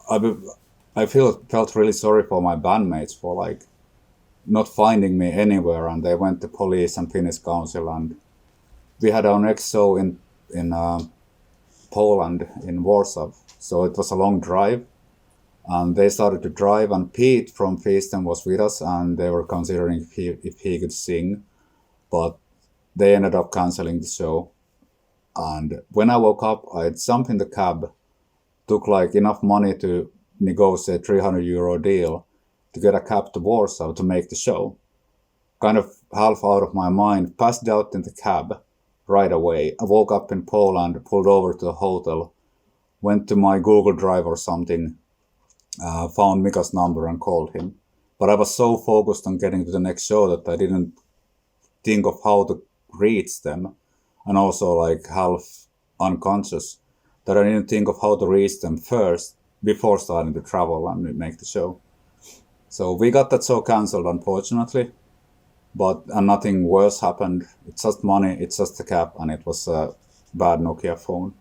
I felt really sorry for my bandmates for like not finding me anywhere, and they went to police and Finnish council, and we had our next show in Poland, in Warsaw. So it was a long drive, and they started to drive, and Pete from Feaston was with us, and they were considering if he could sing, but they ended up canceling the show. And when I woke up, I had jumped in the cab, took like enough money to negotiate 300 euro deal to get a cab to Warsaw to make the show. Kind of half out of my mind, passed out in the cab right away. I woke up in Poland, pulled over to a hotel, went to my Google Drive or something, found Mika's number and called him. But I was so focused on getting to the next show that I didn't think of how to reach them, and also like half unconscious that I didn't think of how to reach them first before starting to travel and make the show. So we got that show cancelled, unfortunately, and nothing worse happened. It's just money, it's just a cap, and it was a bad Nokia phone,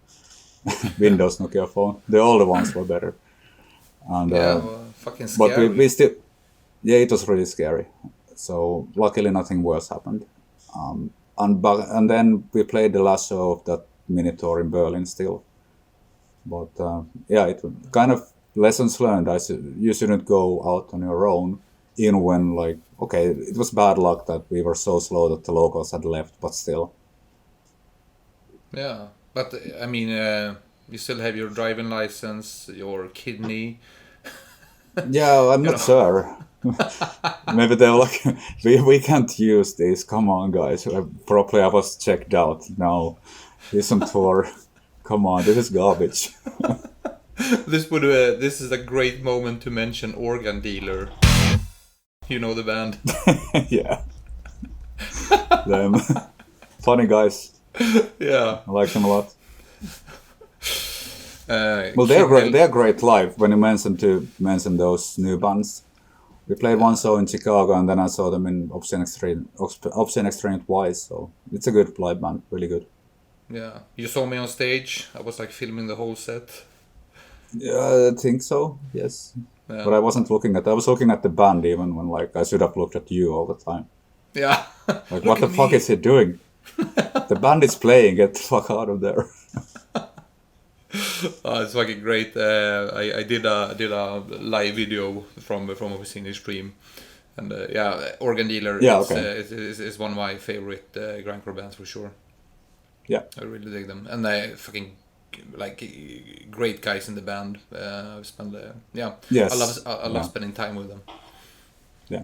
Windows Nokia phone. The older ones were better. And fucking scary. But we still, yeah, it was really scary. So luckily nothing worse happened. And then we played the last show of that mini tour in Berlin still. But yeah, it kind of lessons learned. You shouldn't go out on your own, even when like, okay, it was bad luck that we were so slow that the locals had left, but still. Yeah, but I mean, you still have your driving license, your kidney. Yeah, I'm not sure. Maybe they were like, we can't use this. Come on, guys. Probably I was checked out. No, he's on tour. Come on, this is garbage. This is a great moment to mention Organ Dealer. You know the band. Yeah. Them. Funny guys. Yeah. I like them a lot. Well, they're great live. When you mention those new bands, We played one show in Chicago, and then I saw them in Obscene Extreme twice. So it's a good live band, really good. Yeah, you saw me on stage. I was like filming the whole set. Yeah, I think so. Yes, Yeah. but I wasn't looking at. I was looking at the band even when like I should have looked at you all the time. Yeah. Like, what the fuck is he doing? The band is playing. Get the fuck out of there. It's fucking great. I did a live video from Obscene Extreme, and Organ Dealer Yeah, is one of my favorite grindcore bands for sure. Yeah, I really dig them, and they fucking like great guys in the band. I've spent Yes. I love spending time with them. Yeah.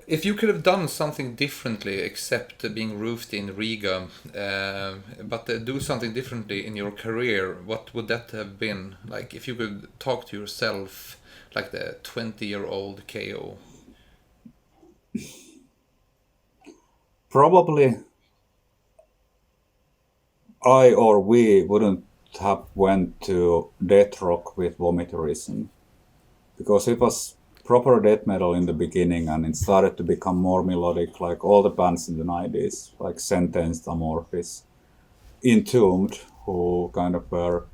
If you could have done something differently except being roofed in Riga, but do something differently in your career, what would that have been? Like if you could talk to yourself like the 20-year-old Keijo. Probably I or we wouldn't have went to death rock with Vomitorism, because it was proper death metal in the beginning, and it started to become more melodic, like all the bands in the 90s, like Sentenced, Amorphis, Entombed, who kind of were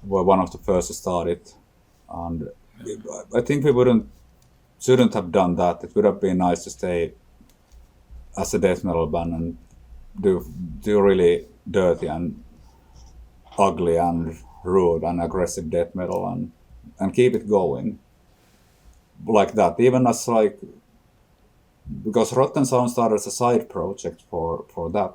one of the first to start it. And I think we shouldn't have done that. It would have been nice to stay as a death metal band and do really dirty and ugly and rude and aggressive death metal and keep it going like that, even as like, because Rotten Sound started as a side project for that,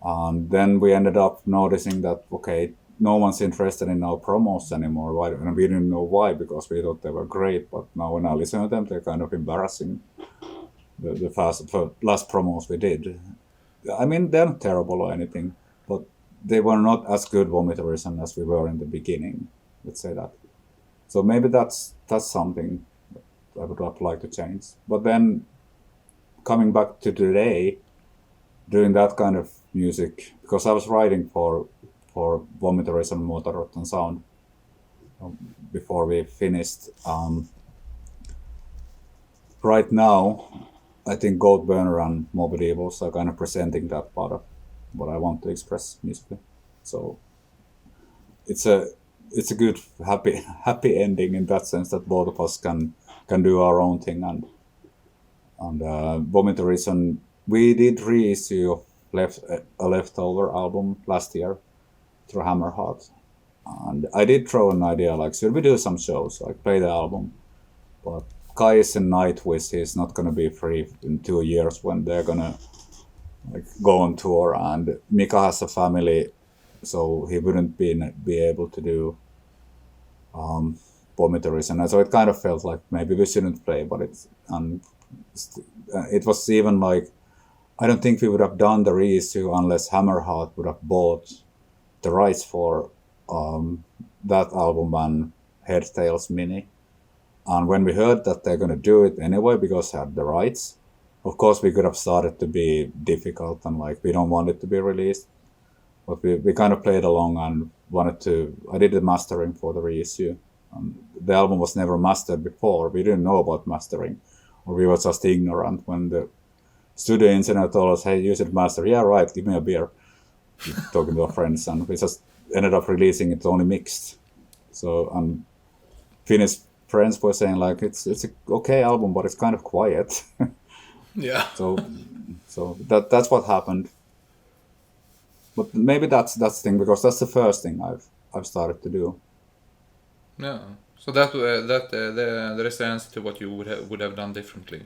and then we ended up noticing that okay, no one's interested in our promos anymore. Why? And we didn't know why, because we thought they were great, but now when I listen to them, they're kind of embarrassing. The last promos we did, I mean, they're not terrible or anything, but they were not as good Vomitorism as we were in the beginning. Let's say that. So maybe that's something that I would like to change. But then coming back to today, doing that kind of music, because I was writing for Vomitorism and Motor Rotten Sound before we finished. Right now, I think GOATBURNER and Morbid Evils are kind of presenting that part of what I want to express musically. So it's a good happy ending in that sense, that both of us can do our own thing. And Vomitorism, we did reissue a leftover album last year through Hammerheart, and I did throw an idea like, should we do some shows, like play the album? But Kai is in Nightwish, he's not gonna be free in 2 years when they're gonna like go on tour, and Mika has a family, so he wouldn't be able to do Vomitorism, and so it kind of felt like maybe we shouldn't play. But it was even like, I don't think we would have done the reissue unless Hammerheart would have bought the rights for that album and Head Tales Mini. And when we heard that they're going to do it anyway because they had the rights, of course we could have started to be difficult and like, we don't want it to be released. But we kind of played along and I did the mastering for the reissue. The album was never mastered before. We didn't know about mastering, or we were just ignorant when the studio engineer told us, hey, you should master. Yeah, right, give me a beer. Talking to our friends, and we just ended up releasing it only mixed. So Finnish friends were saying like, it's a okay album, but it's kind of quiet. Yeah. So that's what happened. But maybe that's the thing, because that's the first thing I've started to do. Yeah. So that is the answer to what you would have done differently.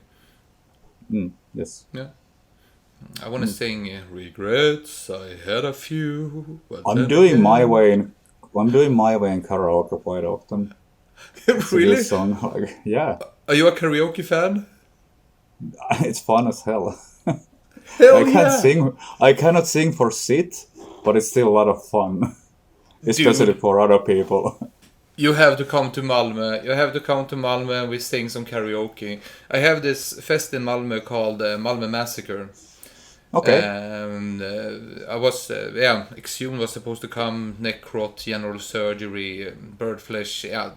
Yes. Yeah. I want to sing regrets. I had a few. But I'm doing my way in karaoke quite often. Really? It's a song, like, yeah. Are you a karaoke fan? It's fun as hell. Hell I cannot sing for shit, but it's still a lot of fun, especially for other people. You have to come to Malmö. You have to come to Malmö and we sing some karaoke. I have this fest in Malmö called Malmö Massacre. Okay. I was Exhumed was supposed to come, Necrot, General Surgery, Birdflesh. Yeah,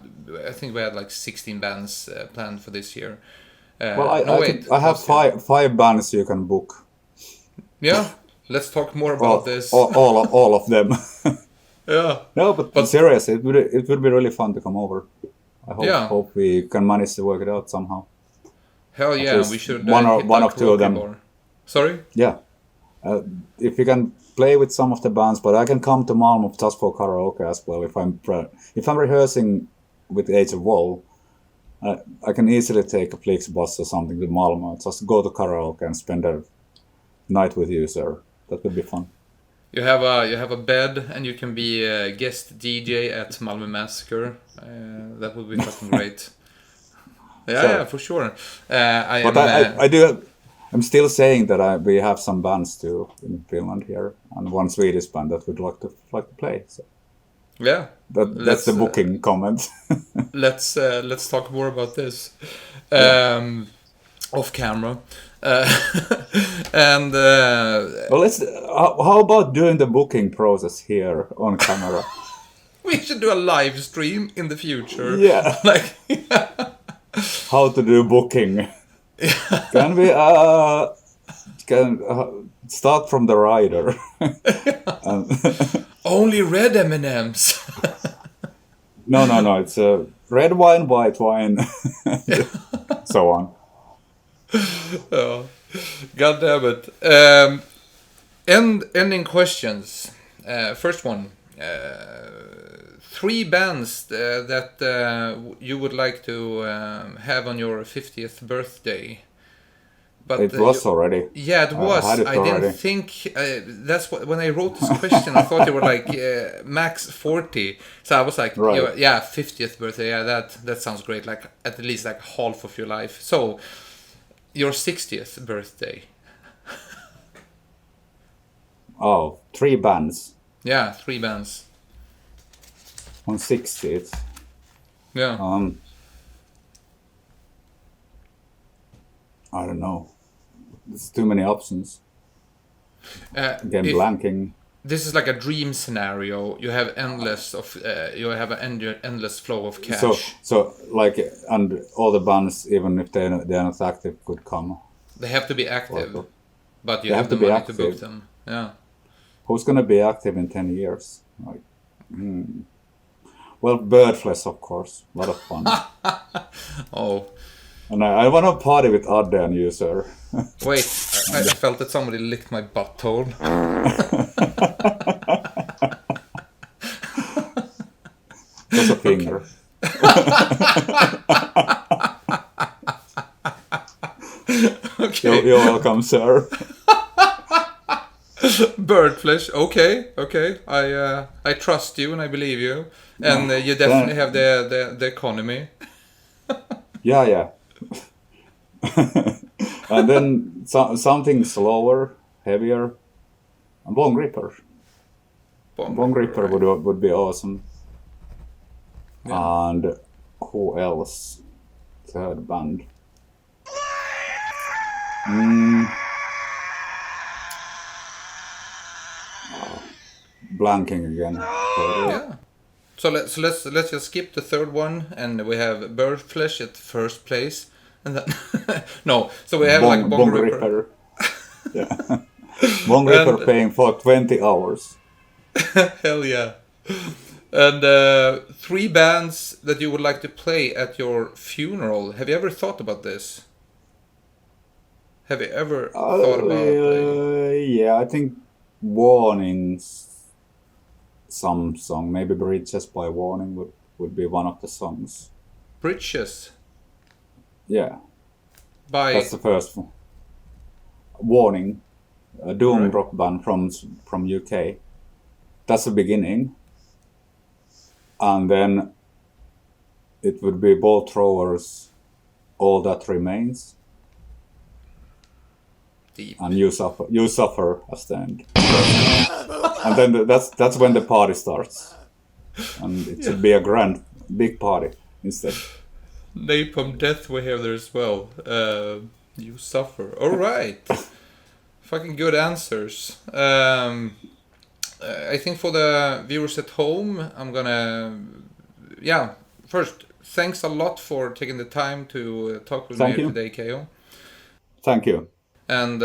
I think we had like 16 bands planned for this year. Well, I have last year. five bands you can book. Yeah, let's talk more about this. All of them. Yeah. No, but seriously, it would be really fun to come over. I hope we can manage to work it out somehow. Hell At yeah, least we should one hit or two of them. Bar. Sorry? Yeah. If you can play with some of the bands, but I can come to Malmö just for karaoke as well. If I'm rehearsing with Age of Woe, I can easily take a Flixbus or something to Malmö. Just go to karaoke and spend a night with you, sir. That would be fun. You have a bed and you can be a guest DJ at Malmö Massacre. That would be fucking great. Yeah, for sure. I'm still saying that we have some bands too in Finland here, and one Swedish band that would like to play. So. Yeah, that's the booking comment. let's talk more about this off camera. And well, how about doing the booking process here on camera? We should do a live stream in the future. Yeah, like how to do booking. Can we start from the rider? Only red M&Ms. No. It's red wine, white wine, so on. Oh, God damn it. Ending questions. First one. 3 bands that you would like to have on your 50th birthday. But it was already. Yeah, it was. I didn't think that's what when I wrote this question. I thought you were like max 40. So I was like, right. yeah, 50th birthday. Yeah, that sounds great. Like at least like half of your life. So your 60th birthday. Oh, 3 bands. Yeah, 3 bands. On 60th. Yeah. I don't know. There's too many options. Again, blanking. This is like a dream scenario. You have endless flow of cash. So like, and all the bands, even if they're not active, could come. They have to be active, but you have the money to book them. Yeah. Who's gonna be active in 10 years? Like, Well, Birdflesh, of course. A lot of fun. Oh. And I want to party with Adde and you, sir. Wait, I felt that somebody licked my butthole. Just a finger. Okay. You're welcome, sir. Birdflesh, okay. I trust you and I believe you, and you definitely have the economy. Yeah. And then something slower, heavier, and Bone Ripper. Bone Ripper right. would be awesome. Yeah. And who else? Third band. Blanking again. Yeah. So let's just skip the third one, and we have Birdflesh at first place, and then no. So we have Bone Ripper. Yeah. Bone Ripper paying for 20 hours. Hell yeah. And 3 bands that you would like to play at your funeral. Have you ever thought about this? Have you ever thought about it? Yeah, I think Warning's some song. Maybe Bridges by Warning would be one of the songs. Bridges? Yeah. That's the first one. Warning. A doom rock band from UK. That's the beginning. And then it would be Ball Throwers, All That Remains. Deep. And You Suffer as the end. And then that's when the party starts. And it should be a big party instead. Napalm Death we have there as well. You Suffer. Alright. Fucking good answers. I think for the viewers at home, I'm gonna... Yeah, first, thanks a lot for taking the time to talk with Thank me you. today, Keijo. Thank you. And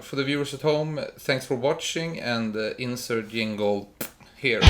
for the viewers at home, thanks for watching, and insert jingle here.